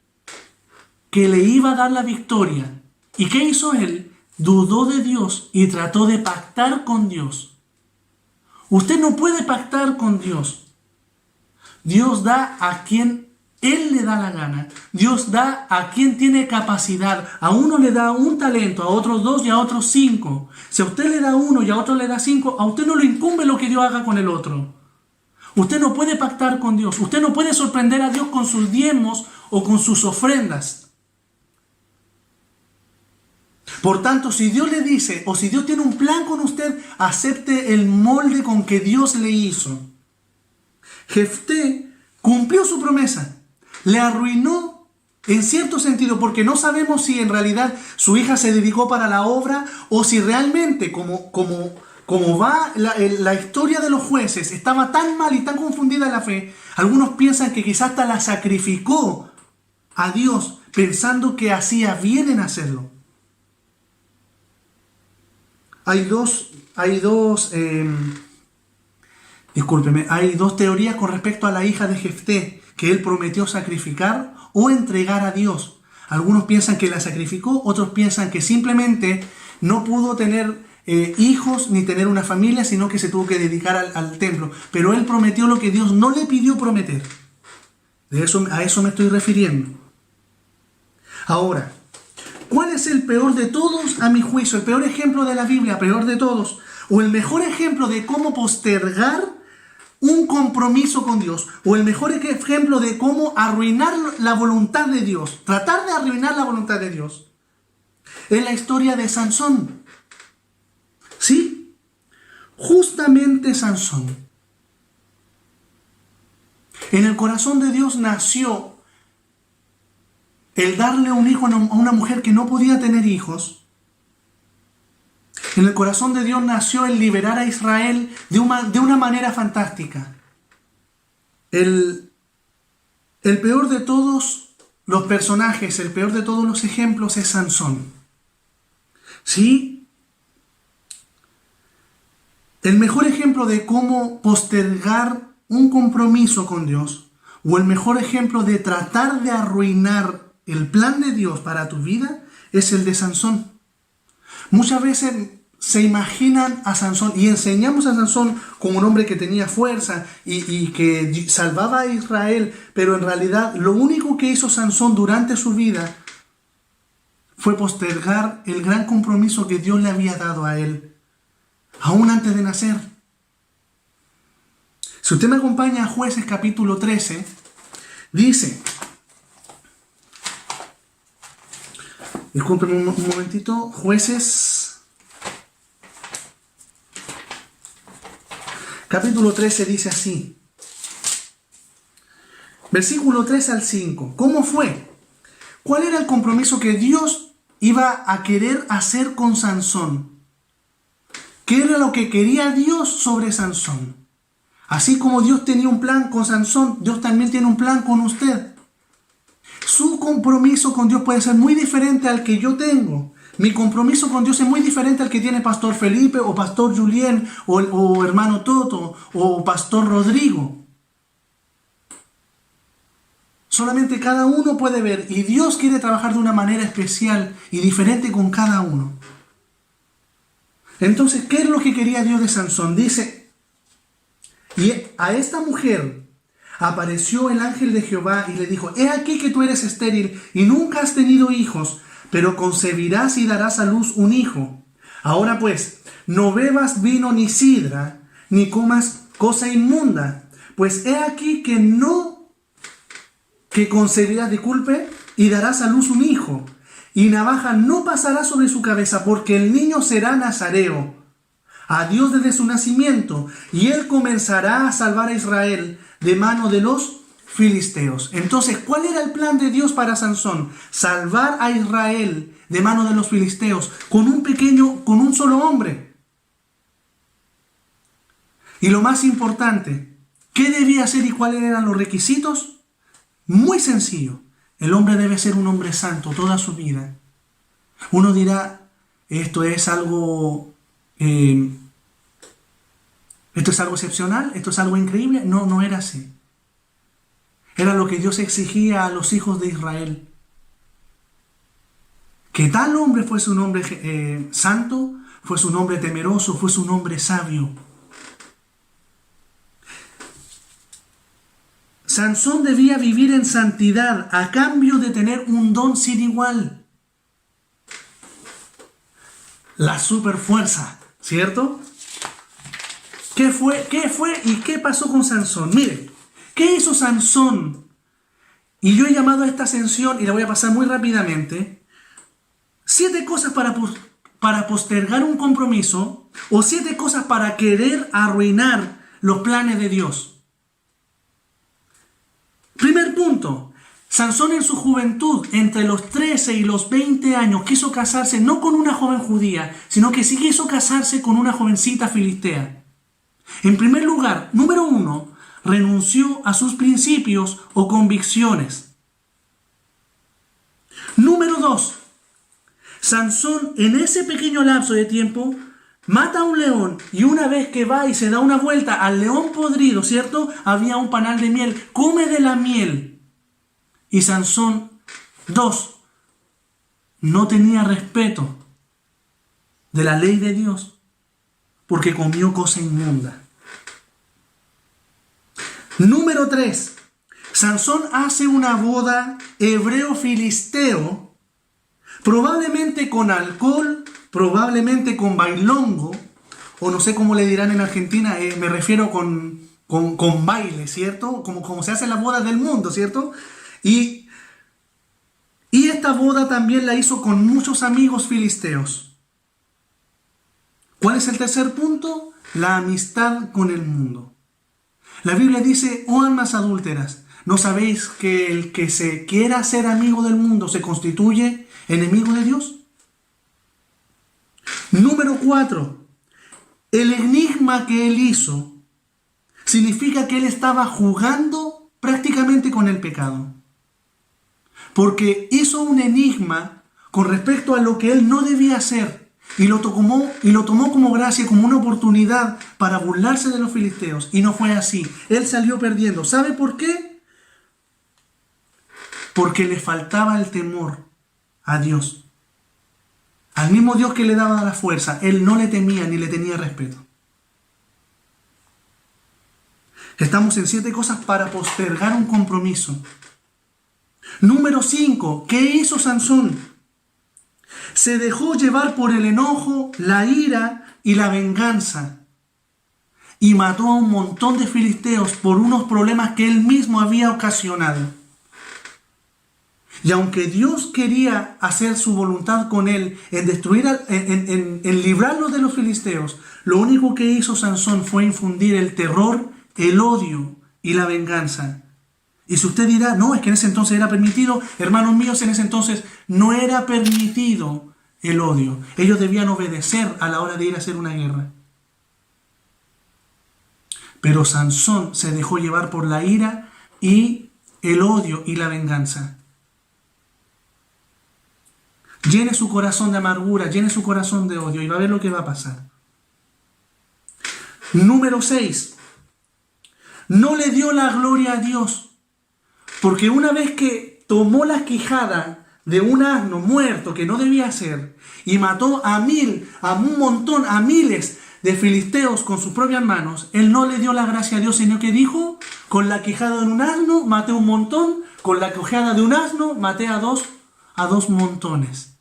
que le iba a dar la victoria. ¿Y qué hizo él? Dudó de Dios y trató de pactar con Dios. Usted no puede pactar con Dios. Dios da a quien Él le da la gana. Dios da a quien tiene capacidad. A uno le da un talento, a otros 2 y a otros 5. Si a usted le da 1 y a otro le da 5, a usted no le incumbe lo que Dios haga con el otro. Usted no puede pactar con Dios. Usted no puede sorprender a Dios con sus diezmos o con sus ofrendas. Por tanto, si Dios le dice o si Dios tiene un plan con usted, acepte el molde con que Dios le hizo. Jefté cumplió su promesa. Le arruinó en cierto sentido porque no sabemos si en realidad su hija se dedicó para la obra o si realmente, como va la historia de los jueces, estaba tan mal y tan confundida la fe. Algunos piensan que quizás hasta la sacrificó a Dios pensando que hacía bien en hacerlo. Hay dos teorías con respecto a la hija de Jefté, que él prometió sacrificar o entregar a Dios. Algunos piensan que la sacrificó, otros piensan que simplemente no pudo tener hijos ni tener una familia, sino que se tuvo que dedicar al templo. Pero él prometió lo que Dios no le pidió prometer. A eso me estoy refiriendo. Ahora, ¿cuál es el peor de todos a mi juicio? El peor ejemplo de la Biblia, peor de todos. O el mejor ejemplo de cómo postergar un compromiso con Dios. O el mejor ejemplo de cómo arruinar la voluntad de Dios. Tratar de arruinar la voluntad de Dios. Es la historia de Sansón. ¿Sí? Justamente Sansón. En el corazón de Dios nació el darle un hijo a una mujer que no podía tener hijos. En el corazón de Dios nació el liberar a Israel de una manera fantástica. El El peor de todos los personajes, el peor de todos los ejemplos es Sansón. ¿Sí? El mejor ejemplo de cómo postergar un compromiso con Dios, o el mejor ejemplo de tratar de arruinar el plan de Dios para tu vida, es el de Sansón. Muchas veces se imaginan a Sansón y enseñamos a Sansón como un hombre que tenía fuerza y que salvaba a Israel, pero en realidad lo único que hizo Sansón durante su vida fue postergar el gran compromiso que Dios le había dado a él, aún antes de nacer. Si usted me acompaña a Jueces capítulo 13, dice, disculpen un momentito, Jueces capítulo 13 dice así, versículo 3 al 5, ¿cómo fue? ¿Cuál era el compromiso que Dios iba a querer hacer con Sansón? ¿Qué era lo que quería Dios sobre Sansón? Así como Dios tenía un plan con Sansón, Dios también tiene un plan con usted. Su compromiso con Dios puede ser muy diferente al que yo tengo. Mi compromiso con Dios es muy diferente al que tiene Pastor Felipe o Pastor Julien o hermano Toto o Pastor Rodrigo. Solamente cada uno puede ver y Dios quiere trabajar de una manera especial y diferente con cada uno. Entonces, ¿qué es lo que quería Dios de Sansón? Dice, y a esta mujer apareció el ángel de Jehová y le dijo, he aquí que tú eres estéril y nunca has tenido hijos, pero concebirás y darás a luz un hijo. Ahora pues, no bebas vino ni sidra, ni comas cosa inmunda, pues he aquí que concebirás, disculpe, y darás a luz un hijo, y navaja no pasará sobre su cabeza, porque el niño será nazareo a Dios desde su nacimiento, y él comenzará a salvar a Israel de mano de los filisteos. Entonces, ¿cuál era el plan de Dios para Sansón? Salvar a Israel de mano de los filisteos con un solo hombre. Y lo más importante, ¿qué debía hacer y cuáles eran los requisitos? Muy sencillo. El hombre debe ser un hombre santo toda su vida. Uno dirá, esto es algo excepcional, esto es algo increíble. No, no era así. Era lo que Dios exigía a los hijos de Israel. Que tal hombre fuese un hombre santo, fuese un hombre temeroso, fuese un hombre sabio. Sansón debía vivir en santidad a cambio de tener un don sin igual. La superfuerza, ¿cierto? ¿Qué fue y qué pasó con Sansón? Mire, ¿qué hizo Sansón? Y yo he llamado a esta ascensión, y la voy a pasar muy rápidamente, 7 cosas para postergar un compromiso, o 7 cosas para querer arruinar los planes de Dios. Primer punto, Sansón en su juventud, entre los 13 y los 20 años, quiso casarse no con una joven judía, sino que sí quiso casarse con una jovencita filistea. En primer lugar, número 1, renunció a sus principios o convicciones. Número 2, Sansón en ese pequeño lapso de tiempo mata a un león, y una vez que va y se da una vuelta al león podrido, ¿cierto? Había un panal de miel, come de la miel. Y Sansón, 2, no tenía respeto de la ley de Dios porque comió cosa inmunda. Número 3, Sansón hace una boda hebreo-filisteo, probablemente con alcohol, probablemente con bailongo, o no sé cómo le dirán en Argentina, me refiero con baile, ¿cierto? Como se hace en las bodas del mundo, ¿cierto? Y esta boda también la hizo con muchos amigos filisteos. ¿Cuál es el tercer punto? La amistad con el mundo. La Biblia dice, oh almas adúlteras, ¿no sabéis que el que se quiera ser amigo del mundo se constituye enemigo de Dios? Número 4, el enigma que él hizo significa que él estaba jugando prácticamente con el pecado. Porque hizo un enigma con respecto a lo que él no debía hacer y lo tomó como gracia, como una oportunidad para burlarse de los filisteos. Y no fue así. Él salió perdiendo. ¿Sabe por qué? Porque le faltaba el temor a Dios. Al mismo Dios que le daba la fuerza, él no le temía ni le tenía respeto. Estamos en 7 cosas para postergar un compromiso. Número 5. ¿Qué hizo Sansón? Se dejó llevar por el enojo, la ira y la venganza. Y mató a un montón de filisteos por unos problemas que él mismo había ocasionado. Y aunque Dios quería hacer su voluntad con él, en destruir, en librarlos de los filisteos, lo único que hizo Sansón fue infundir el terror, el odio y la venganza. Y si usted dirá, no, es que en ese entonces era permitido, hermanos míos, en ese entonces no era permitido el odio. Ellos debían obedecer a la hora de ir a hacer una guerra. Pero Sansón se dejó llevar por la ira y el odio y la venganza. Llene su corazón de amargura, llene su corazón de odio y va a ver lo que va a pasar. Número 6. No le dio la gloria a Dios. Porque una vez que tomó la quijada de un asno muerto que no debía ser y mató a miles de filisteos con sus propias manos, él no le dio la gracia a Dios, sino que dijo, con la quijada de un asno maté un montón, con la quijada de un asno maté a dos montones.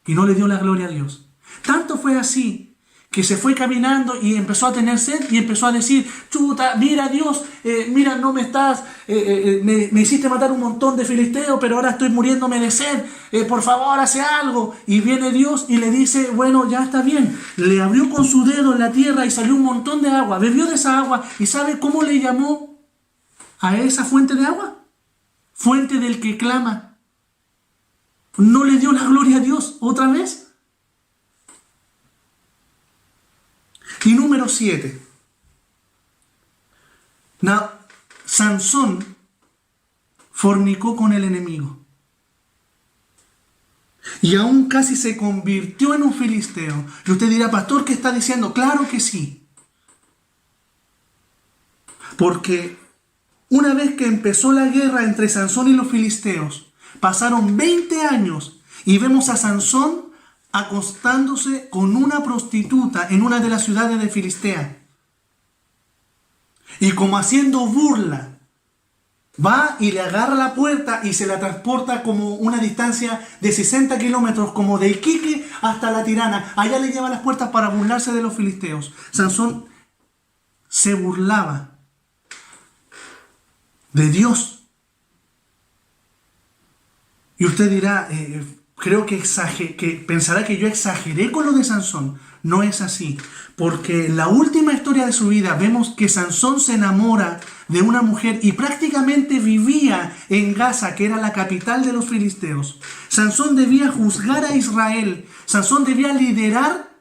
Y no le dio la gloria a Dios. Tanto fue así que se fue caminando y empezó a tener sed y empezó a decir, chuta, mira Dios, mira, no me estás, me hiciste matar un montón de filisteos, pero ahora estoy muriéndome de sed, por favor, hace algo. Y viene Dios y le dice, bueno, ya está bien. Le abrió con su dedo en la tierra y salió un montón de agua, bebió de esa agua y ¿sabe cómo le llamó a esa fuente de agua? Fuente del que clama. ¿No le dio la gloria a Dios otra vez? Y número 7. Sansón fornicó con el enemigo. Y aún casi se convirtió en un filisteo. Y usted dirá, pastor, ¿qué está diciendo? Claro que sí. Porque una vez que empezó la guerra entre Sansón y los filisteos, pasaron 20 años y vemos a Sansón acostándose con una prostituta en una de las ciudades de Filistea. Y como haciendo burla, va y le agarra la puerta y se la transporta como una distancia de 60 kilómetros, como de Iquique hasta La Tirana. Allá le lleva las puertas para burlarse de los filisteos. Sansón se burlaba de Dios. Y usted dirá, creo que pensará que yo exageré con lo de Sansón. No es así, porque en la última historia de su vida vemos que Sansón se enamora de una mujer y prácticamente vivía en Gaza, que era la capital de los filisteos. Sansón debía juzgar a Israel. Sansón debía liderar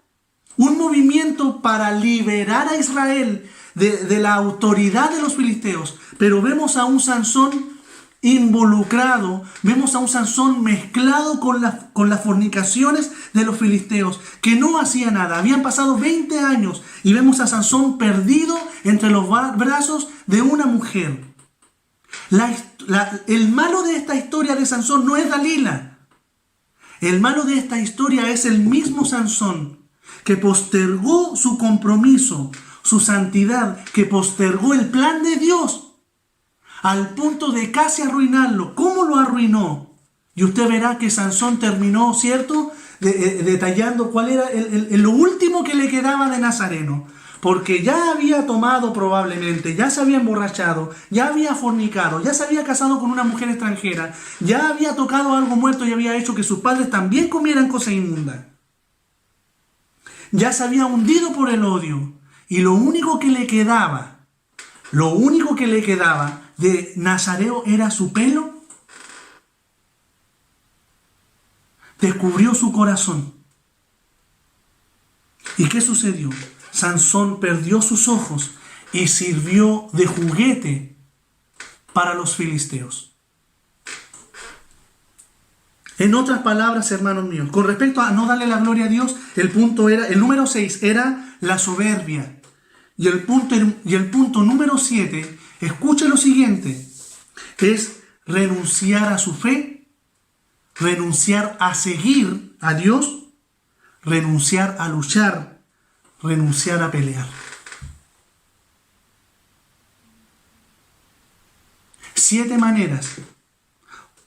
un movimiento para liberar a Israel de la autoridad de los filisteos. Pero vemos a un Sansón involucrado, vemos a un Sansón mezclado con las fornicaciones de los filisteos, que no hacía nada. Habían pasado 20 años y vemos a Sansón perdido entre los brazos de una mujer. El malo de esta historia de Sansón no es Dalila. El malo de esta historia es el mismo Sansón, que postergó su compromiso, su santidad, que postergó el plan de Dios al punto de casi arruinarlo. ¿Cómo lo arruinó? Y usted verá que Sansón terminó, ¿cierto?, detallando cuál era lo último que le quedaba de nazareno. Porque ya había tomado probablemente, ya se había emborrachado, ya había fornicado, ya se había casado con una mujer extranjera, ya había tocado algo muerto y había hecho que sus padres también comieran cosas inmundas. Ya se había hundido por el odio. Y lo único que le quedaba de Nazareo era su pelo. Descubrió su corazón. ¿Y qué sucedió? Sansón perdió sus ojos y sirvió de juguete para los filisteos. En otras palabras, hermanos míos, con respecto a no darle la gloria a Dios, el número 6 era la soberbia. Y el punto número 7, escuche lo siguiente, es renunciar a su fe, renunciar a seguir a Dios, renunciar a luchar, renunciar a pelear. 7 maneras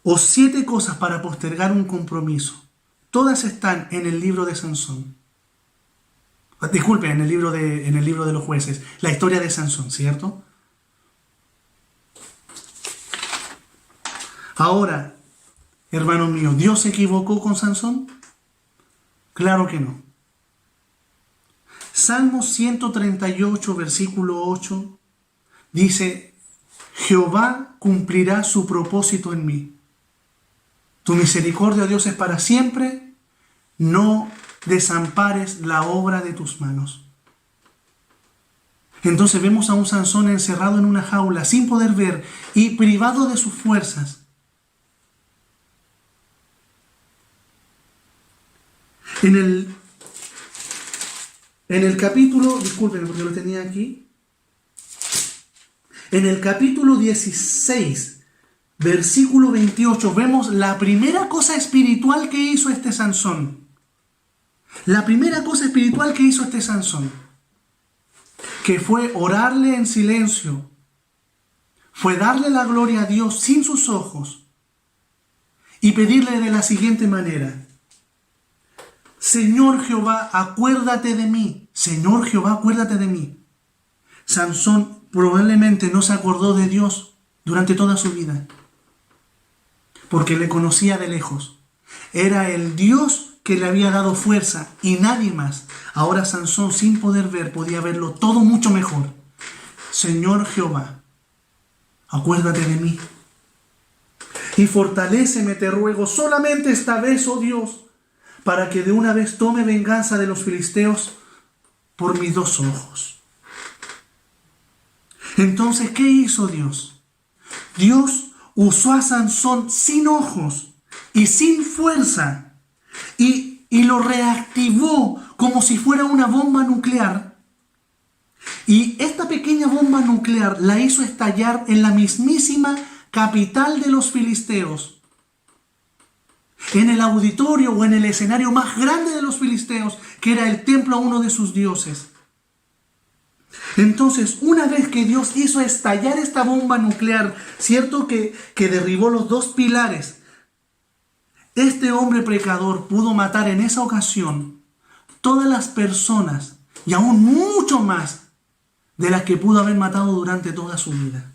o 7 cosas para postergar un compromiso. Todas están en el libro de Sansón. Disculpen, en el libro de los jueces, la historia de Sansón, ¿cierto? Ahora, hermano mío, ¿Dios se equivocó con Sansón? Claro que no. Salmo 138, versículo 8, dice: Jehová cumplirá su propósito en mí. Tu misericordia, oh Dios, es para siempre. No desampares la obra de tus manos. Entonces vemos a un Sansón encerrado en una jaula, sin poder ver y privado de sus fuerzas. En el capítulo, discúlpenme porque lo tenía aquí, en el capítulo 16, versículo 28, vemos la primera cosa espiritual que hizo este Sansón. La primera cosa espiritual que hizo este Sansón, que fue orarle en silencio, fue darle la gloria a Dios sin sus ojos y pedirle de la siguiente manera: Señor Jehová, acuérdate de mí. Señor Jehová, acuérdate de mí. Sansón probablemente no se acordó de Dios durante toda su vida, porque le conocía de lejos. Era el Dios que le había dado fuerza y nadie más. Ahora Sansón, sin poder ver, podía verlo todo mucho mejor. Señor Jehová, acuérdate de mí. Y fortaléceme, te ruego, solamente esta vez, oh Dios, para que de una vez tome venganza de los filisteos por mis 2 ojos. Entonces, ¿qué hizo Dios? Dios usó a Sansón sin ojos y sin fuerza y lo reactivó como si fuera una bomba nuclear. Y esta pequeña bomba nuclear la hizo estallar en la mismísima capital de los filisteos, en el auditorio o en el escenario más grande de los filisteos, que era el templo a uno de sus dioses. Entonces, una vez que Dios hizo estallar esta bomba nuclear, cierto que derribó los 2 pilares, este hombre pecador pudo matar en esa ocasión todas las personas y aún mucho más de las que pudo haber matado durante toda su vida.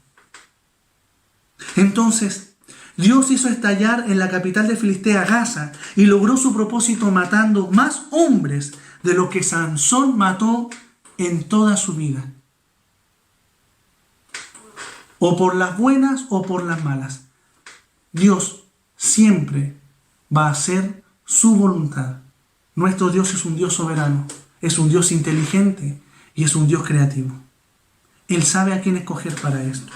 Entonces, Dios hizo estallar en la capital de Filistea, Gaza, y logró su propósito matando más hombres de lo que Sansón mató en toda su vida. O por las buenas o por las malas. Dios siempre va a hacer su voluntad. Nuestro Dios es un Dios soberano, es un Dios inteligente y es un Dios creativo. Él sabe a quién escoger para esto.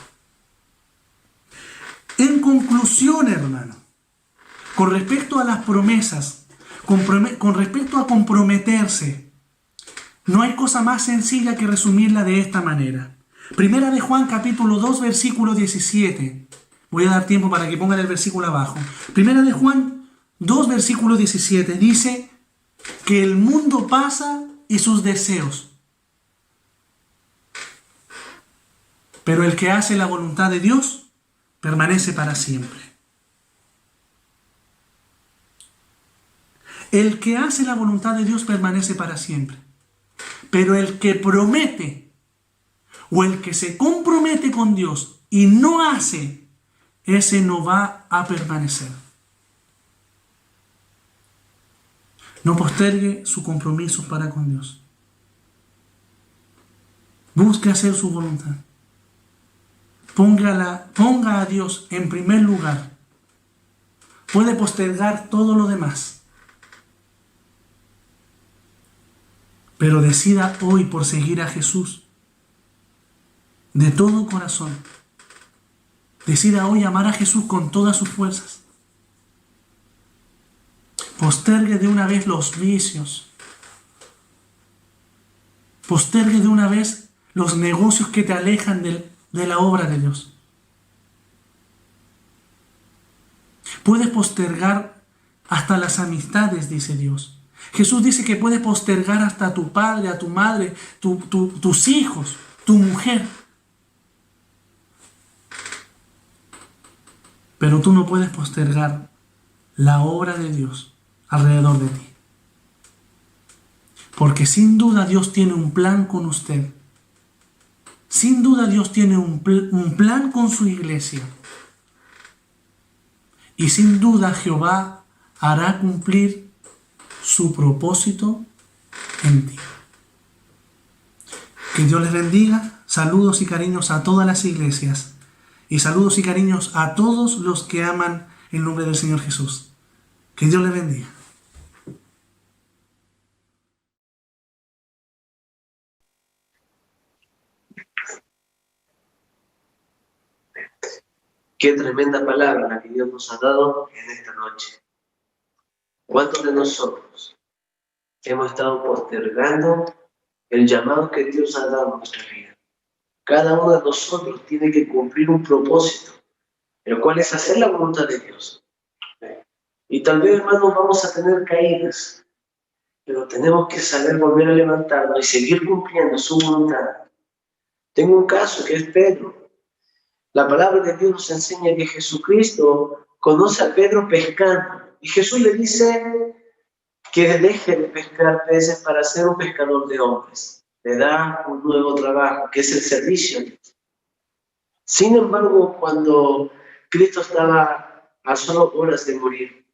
En conclusión, hermano, con respecto a las promesas, con respecto a comprometerse, no hay cosa más sencilla que resumirla de esta manera. Primera de Juan, capítulo 2, versículo 17. Voy a dar tiempo para que pongan el versículo abajo. Primera de Juan 2, versículo 17, dice que el mundo pasa y sus deseos, pero el que hace la voluntad de Dios permanece para siempre. El que hace la voluntad de Dios permanece para siempre, pero el que promete o el que se compromete con Dios y no hace, ese no va a permanecer. No postergue su compromiso para con Dios. Busque hacer su voluntad. Ponga a Dios en primer lugar. Puede postergar todo lo demás, pero decida hoy por seguir a Jesús de todo corazón Decida hoy amar a Jesús con todas sus fuerzas. Postergue de una vez los vicios. Postergue de una vez los negocios que te alejan de la obra de Dios. Puedes postergar hasta las amistades, dice Dios. Jesús dice que puedes postergar hasta a tu padre, a tu madre, tus hijos, tu mujer. Pero tú no puedes postergar la obra de Dios alrededor de ti. Porque sin duda Dios tiene un plan con usted. Sin duda Dios tiene un plan con su iglesia. Y sin duda Jehová hará cumplir su propósito en ti. Que Dios les bendiga. Saludos y cariños a todas las iglesias. Y saludos y cariños a todos los que aman el nombre del Señor Jesús. Que Dios les bendiga. Qué tremenda palabra la que Dios nos ha dado en esta noche. ¿Cuántos de nosotros hemos estado postergando el llamado que Dios ha dado a nuestra vida? Cada uno de nosotros tiene que cumplir un propósito, el cual es hacer la voluntad de Dios. Y tal vez, hermanos, vamos a tener caídas, pero tenemos que saber volver a levantarnos y seguir cumpliendo su voluntad. Tengo un caso que es Pedro. La palabra de Dios nos enseña que Jesucristo conoce a Pedro pescando. Y Jesús le dice que deje de pescar peces para ser un pescador de hombres. Le da un nuevo trabajo, que es el servicio. Sin embargo, cuando Cristo estaba a solo horas de morir,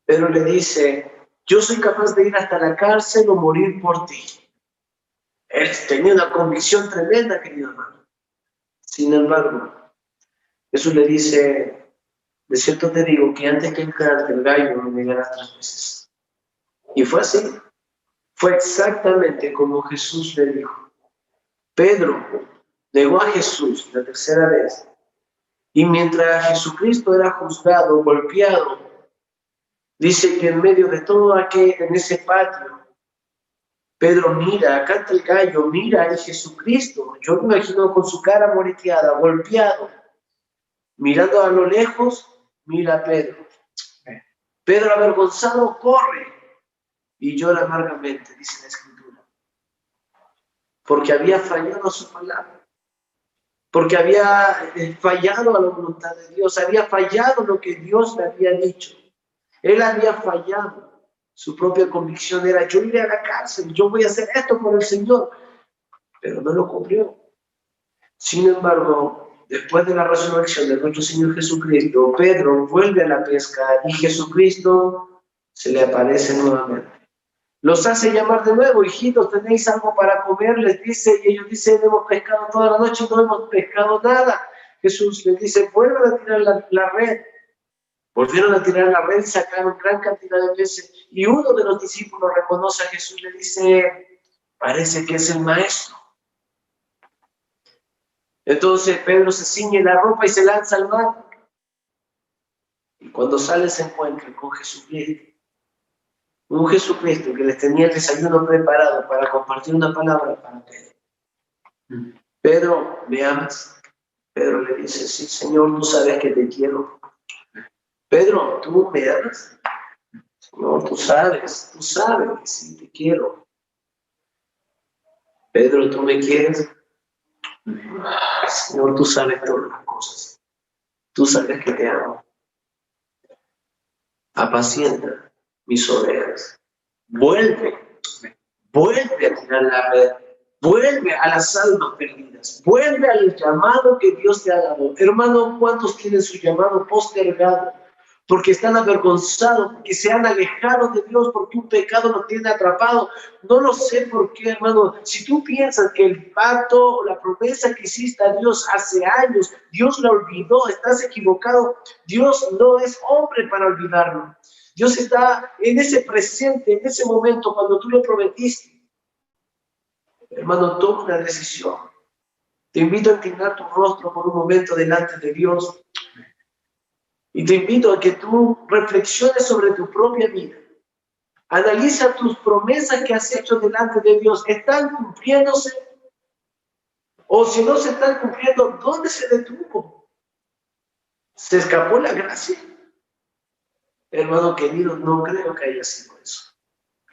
Pedro le dice: yo soy capaz de ir hasta la cárcel o morir por ti. Él tenía una convicción tremenda, querido hermano. Sin embargo, Jesús le dice: de cierto te digo que antes que cante el gallo me negarás 3 veces. Y fue así. Fue exactamente como Jesús le dijo. Pedro negó a Jesús la 3ª vez. Y mientras Jesucristo era juzgado, golpeado, dice que en medio de todo aquel, en ese patio, Pedro mira, canta el gallo, mira a Jesucristo. Yo me imagino con su cara moreteada, golpeado, mirando a lo lejos, mira a Pedro. Pedro, avergonzado, corre y llora amargamente, dice la Escritura. Porque había fallado a su palabra. Porque había fallado a la voluntad de Dios. Había fallado lo que Dios le había dicho. Él había fallado. Su propia convicción era: yo iré a la cárcel, yo voy a hacer esto por el Señor. Pero no lo cumplió. Sin embargo, después de la resurrección de nuestro Señor Jesucristo, Pedro vuelve a la pesca y Jesucristo se le aparece nuevamente. Los hace llamar de nuevo: hijitos, ¿tenéis algo para comer? Les dice, y ellos dicen: hemos pescado toda la noche y no hemos pescado nada. Jesús les dice: vuelvan a tirar la red. Volvieron a tirar la red y sacaron gran cantidad de peces. Y uno de los discípulos reconoce a Jesús y le dice: parece que es el maestro. Entonces Pedro se ciñe la ropa y se lanza al mar. Y cuando sale se encuentra con Jesucristo. Un Jesucristo que les tenía el desayuno preparado para compartir una palabra para Pedro. Pedro, ¿me amas? Pedro le dice: sí, Señor, tú sabes que te quiero. Pedro, ¿tú me amas? Señor, tú sabes que sí te quiero. Pedro, ¿tú me quieres? Señor, tú sabes todas las cosas. Tú sabes que te amo. Apacienta mis ovejas. Vuelve a tirar la red. Vuelve a las almas perdidas. Vuelve al llamado que Dios te ha dado. Hermano, ¿cuántos tienen su llamado postergado? Porque están avergonzados, porque se han alejado de Dios, porque un pecado los tiene atrapado. No lo sé por qué, hermano. Si tú piensas que el pacto o la promesa que hiciste a Dios hace años, Dios la olvidó, estás equivocado. Dios no es hombre para olvidarlo. Dios está en ese presente, en ese momento, cuando tú lo prometiste. Hermano, toma una decisión. Te invito a inclinar tu rostro por un momento delante de Dios. Y te invito a que tú reflexiones sobre tu propia vida. Analiza tus promesas que has hecho delante de Dios. ¿Están cumpliéndose? O si no se están cumpliendo, ¿dónde se detuvo? ¿Se escapó la gracia? Hermano querido, no creo que haya sido eso.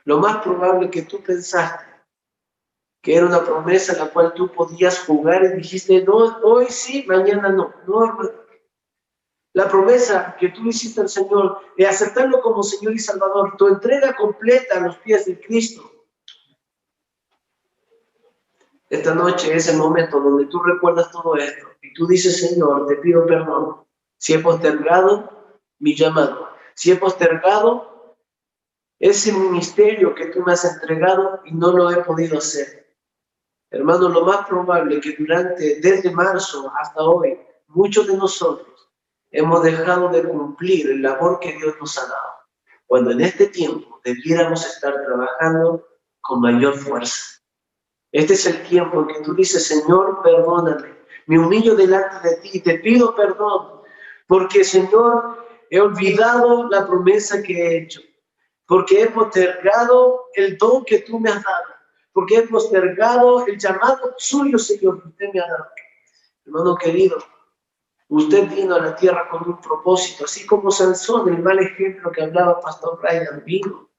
Lo más probable es que tú pensaste que era una promesa en la cual tú podías jugar y dijiste, no, hoy sí, mañana no. No, hermano. La promesa que tú hiciste al Señor de aceptarlo como Señor y Salvador, tu entrega completa a los pies de Cristo. Esta noche es el momento donde tú recuerdas todo esto y tú dices, Señor, te pido perdón si he postergado mi llamado, si he postergado ese ministerio que tú me has entregado y no lo he podido hacer. Hermano, lo más probable es que desde marzo hasta hoy, muchos de nosotros hemos dejado de cumplir el labor que Dios nos ha dado, cuando en este tiempo debiéramos estar trabajando con mayor fuerza. Este es el tiempo en que tú dices, Señor, perdóname, me humillo delante de ti, te pido perdón, porque, Señor, he olvidado la promesa que he hecho, porque he postergado el don que tú me has dado, porque he postergado el llamado suyo, Señor, que usted me ha dado. Hermano querido, usted vino a la tierra con un propósito, así como Sansón, el mal ejemplo que hablaba Pastor Ryan, vino.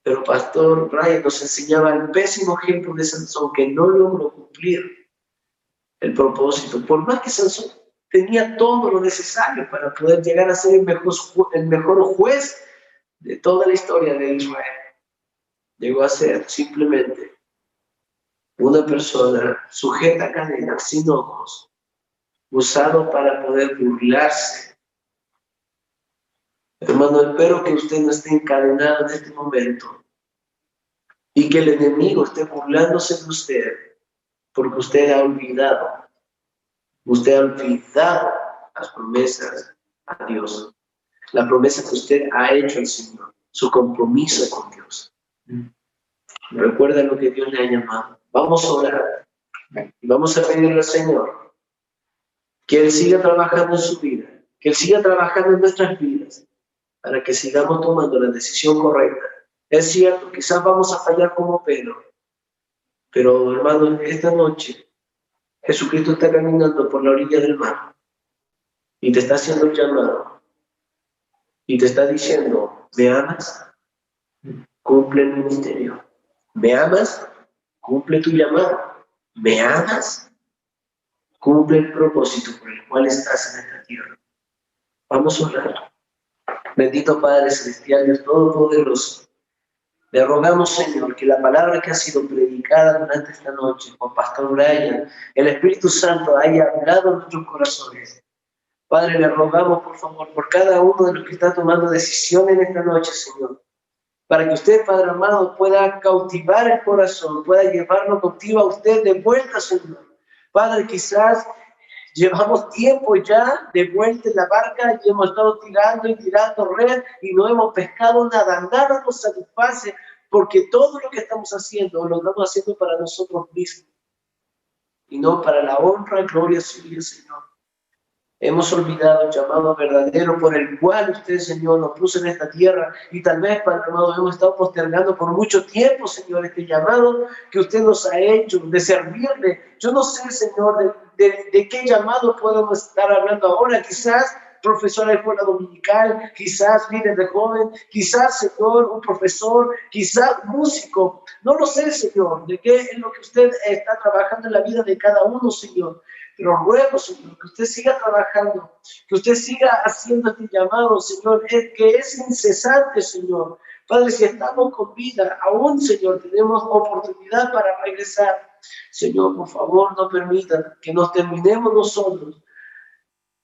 Pero Pastor Ryan nos enseñaba el pésimo ejemplo de Sansón, que no logró cumplir el propósito. Por más que Sansón tenía todo lo necesario para poder llegar a ser el mejor juez de toda la historia de Israel, llegó a ser simplemente una persona sujeta a cadenas, sin ojos, usado para poder burlarse. Hermano, espero que usted no esté encadenado en este momento y que el enemigo esté burlándose de usted porque usted ha olvidado las promesas a Dios, la promesa que usted ha hecho al Señor, su compromiso con Dios. Recuerda lo que Dios le ha llamado. Vamos a orar y vamos a pedirle al Señor que Él siga trabajando en su vida, que Él siga trabajando en nuestras vidas, para que sigamos tomando la decisión correcta. Es cierto, quizás vamos a fallar como Pedro, pero hermano, esta noche Jesucristo está caminando por la orilla del mar y te está haciendo un llamado y te está diciendo, ¿me amas? Cumple el ministerio. ¿Me amas? Cumple tu llamado. ¿Me amas? Cumple el propósito por el cual estás en esta tierra. Vamos a orar. Bendito Padre Celestial, Dios Todopoderoso, le rogamos, Señor, que la palabra que ha sido predicada durante esta noche por Pastor Brian, el Espíritu Santo haya hablado en nuestros corazones. Padre, le rogamos, por favor, por cada uno de los que está tomando decisiones en esta noche, Señor, para que usted, Padre amado, pueda cautivar el corazón, pueda llevarlo cautivo a usted de vuelta, Señor. Padre, quizás llevamos tiempo ya de vuelta en la barca y hemos estado tirando y tirando red y no hemos pescado nada. Nada nos satisface porque todo lo que estamos haciendo lo estamos haciendo para nosotros mismos y no para la honra y gloria suya, Señor. Hemos olvidado el llamado verdadero por el cual usted, Señor, nos puso en esta tierra y tal vez, Padre amado, hemos estado postergando por mucho tiempo, Señor, este llamado que usted nos ha hecho de servirle. Yo no sé, Señor, de qué llamado podemos estar hablando ahora. Quizás profesor de escuela dominical, quizás líder de joven, quizás, Señor, un profesor, quizás músico. No lo sé, Señor, de qué es lo que usted está trabajando en la vida de cada uno, Señor. Pero ruego, Señor, que usted siga trabajando, que usted siga haciendo este llamado, Señor, que es incesante, Señor. Padre, si estamos con vida, aún, Señor, tenemos oportunidad para regresar. Señor, por favor, no permita que nos terminemos nosotros,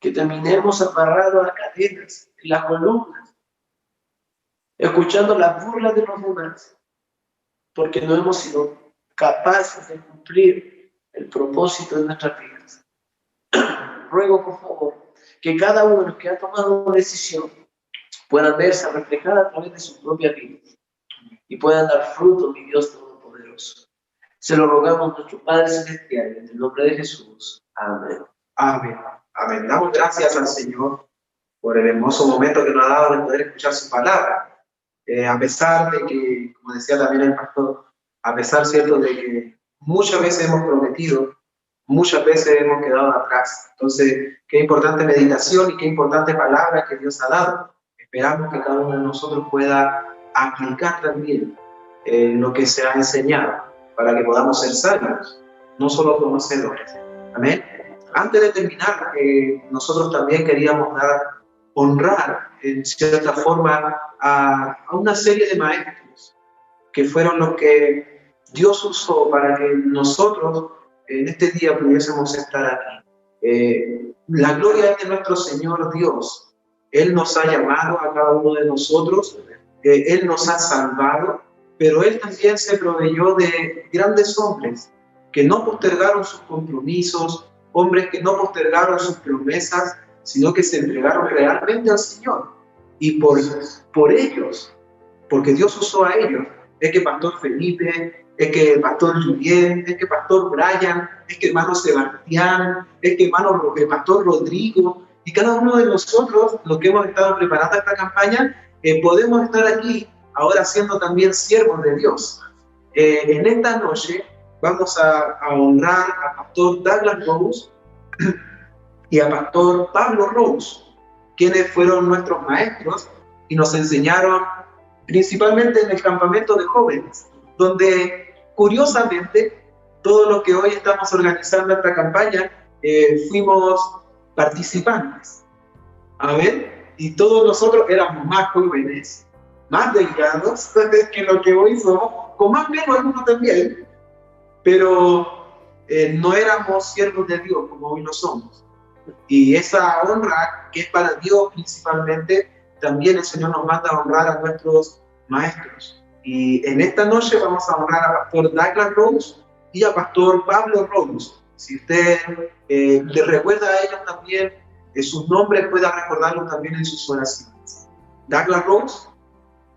que terminemos amarrados a cadenas, en las columnas, escuchando las burlas de los demás, porque no hemos sido capaces de cumplir el propósito de nuestras vidas. Ruego, por favor, que cada uno de los que ha tomado una decisión pueda verse reflejada a través de su propia vida y puedan dar fruto, mi Dios Todopoderoso. Se lo rogamos a nuestro Padre Celestial, en el nombre de Jesús. Amén. Amén. Amén. Damos gracias al Señor por el hermoso momento que nos ha dado de poder escuchar su palabra. A pesar de que, como decía también el pastor, a pesar, cierto, de que muchas veces hemos prometido, muchas veces hemos quedado atrás. Entonces, qué importante meditación y qué importante palabra que Dios ha dado. Esperamos que cada uno de nosotros pueda aplicar también lo que se ha enseñado para que podamos ser sabios, no solo conocedores. Amén. Antes de terminar, nosotros también queríamos honrar en cierta forma a una serie de maestros que fueron los que Dios usó para que nosotros en este día pudiésemos estar aquí. La gloria es de nuestro Señor Dios. Él nos ha llamado a cada uno de nosotros, Él nos ha salvado, pero Él también se proveyó de grandes hombres que no postergaron sus compromisos, hombres que no postergaron sus promesas, sino que se entregaron realmente al Señor. Y por ellos, porque Dios usó a ellos, es que Pastor Felipe, es que Pastor Julien, es que Pastor Brian, es que hermano Sebastián, es que Pastor Rodrigo, y cada uno de nosotros, los que hemos estado preparando esta campaña, podemos estar aquí ahora siendo también siervos de Dios. En esta noche vamos a honrar a Pastor Douglas Rose y a Pastor Pablo Rose, quienes fueron nuestros maestros y nos enseñaron principalmente en el campamento de jóvenes, donde curiosamente todos los que hoy estamos organizando esta campaña fuimos participantes. Amén. Y todos nosotros éramos más jóvenes, más delgados que lo que hoy somos, con más pelo algunos también, pero no éramos siervos de Dios como hoy lo somos. Y esa honra que es para Dios principalmente, también el Señor nos manda a honrar a nuestros maestros. Y en esta noche vamos a honrar a Pastor Douglas Rose y a Pastor Pablo Rose. Si usted le recuerda a ellos también sus nombres, pueda recordarlos también en sus oraciones. Douglas Rose,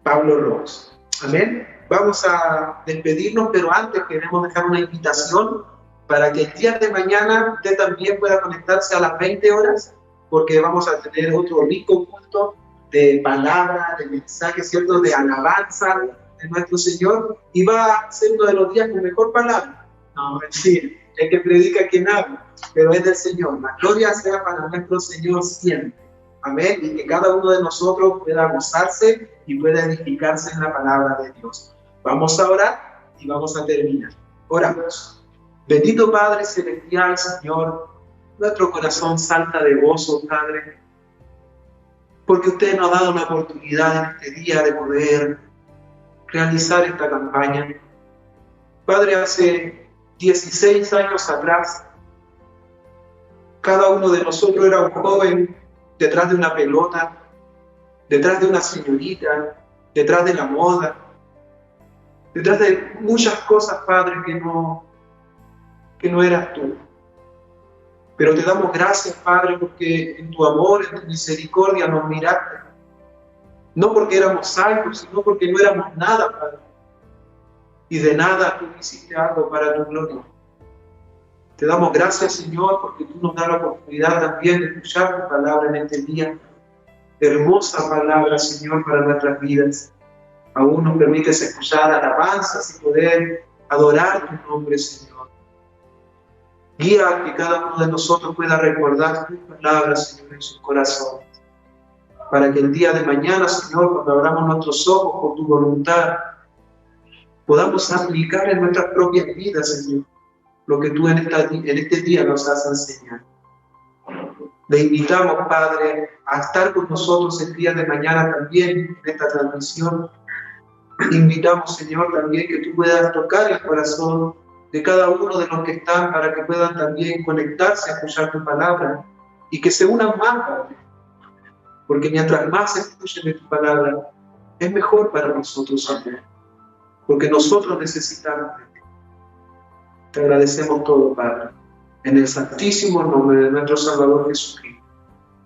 Pablo Rose. Amén. Vamos a despedirnos, pero antes queremos dejar una invitación para que el día de mañana usted también pueda conectarse a las 20 horas, porque vamos a tener otro rico culto de palabra, de mensaje, ¿cierto?, de alabanza de nuestro Señor, y va a ser uno de los días con mejor palabra. No, mentira, el que predica quien habla, pero es del Señor. La gloria sea para nuestro Señor siempre. Amén. Y que cada uno de nosotros pueda gozarse y pueda edificarse en la palabra de Dios. Vamos a orar y vamos a terminar. Oramos. Bendito Padre Celestial, Señor, nuestro corazón salta de gozo, Padre, porque usted nos ha dado la oportunidad en este día de poder realizar esta campaña. Padre, hace 16 años atrás, cada uno de nosotros era un joven detrás de una pelota, detrás de una señorita, detrás de la moda, detrás de muchas cosas, Padre, que no eras tú. Pero te damos gracias, Padre, porque en tu amor, en tu misericordia nos miraste. No porque éramos salvos, sino porque no éramos nada, Padre. Y de nada tú hiciste algo para tu gloria. Te damos gracias, Señor, porque tú nos das la oportunidad también de escuchar tu palabra en este día. Hermosa palabra, Señor, para nuestras vidas. Aún nos permites escuchar alabanzas y poder adorar tu nombre, Señor. Guía que cada uno de nosotros pueda recordar tus palabras, Señor, en sus corazones. Para que el día de mañana, Señor, cuando abramos nuestros ojos por tu voluntad, podamos aplicar en nuestras propias vidas, Señor, lo que tú en este día nos has enseñado. Le invitamos, Padre, a estar con nosotros el día de mañana también en esta transmisión. Invitamos, Señor, también que tú puedas tocar el corazón de cada uno de los que están para que puedan también conectarse a escuchar tu palabra y que se unan más, Padre. Porque mientras más escuchen de tu palabra, es mejor para nosotros, Señor. Porque nosotros necesitamos de ti. Te agradecemos todo, Padre, en el santísimo nombre de nuestro Salvador Jesucristo,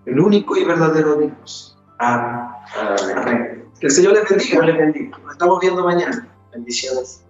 el único y verdadero Dios. Amén. Amén. Que el Señor les bendiga. Nos estamos viendo mañana. Bendiciones.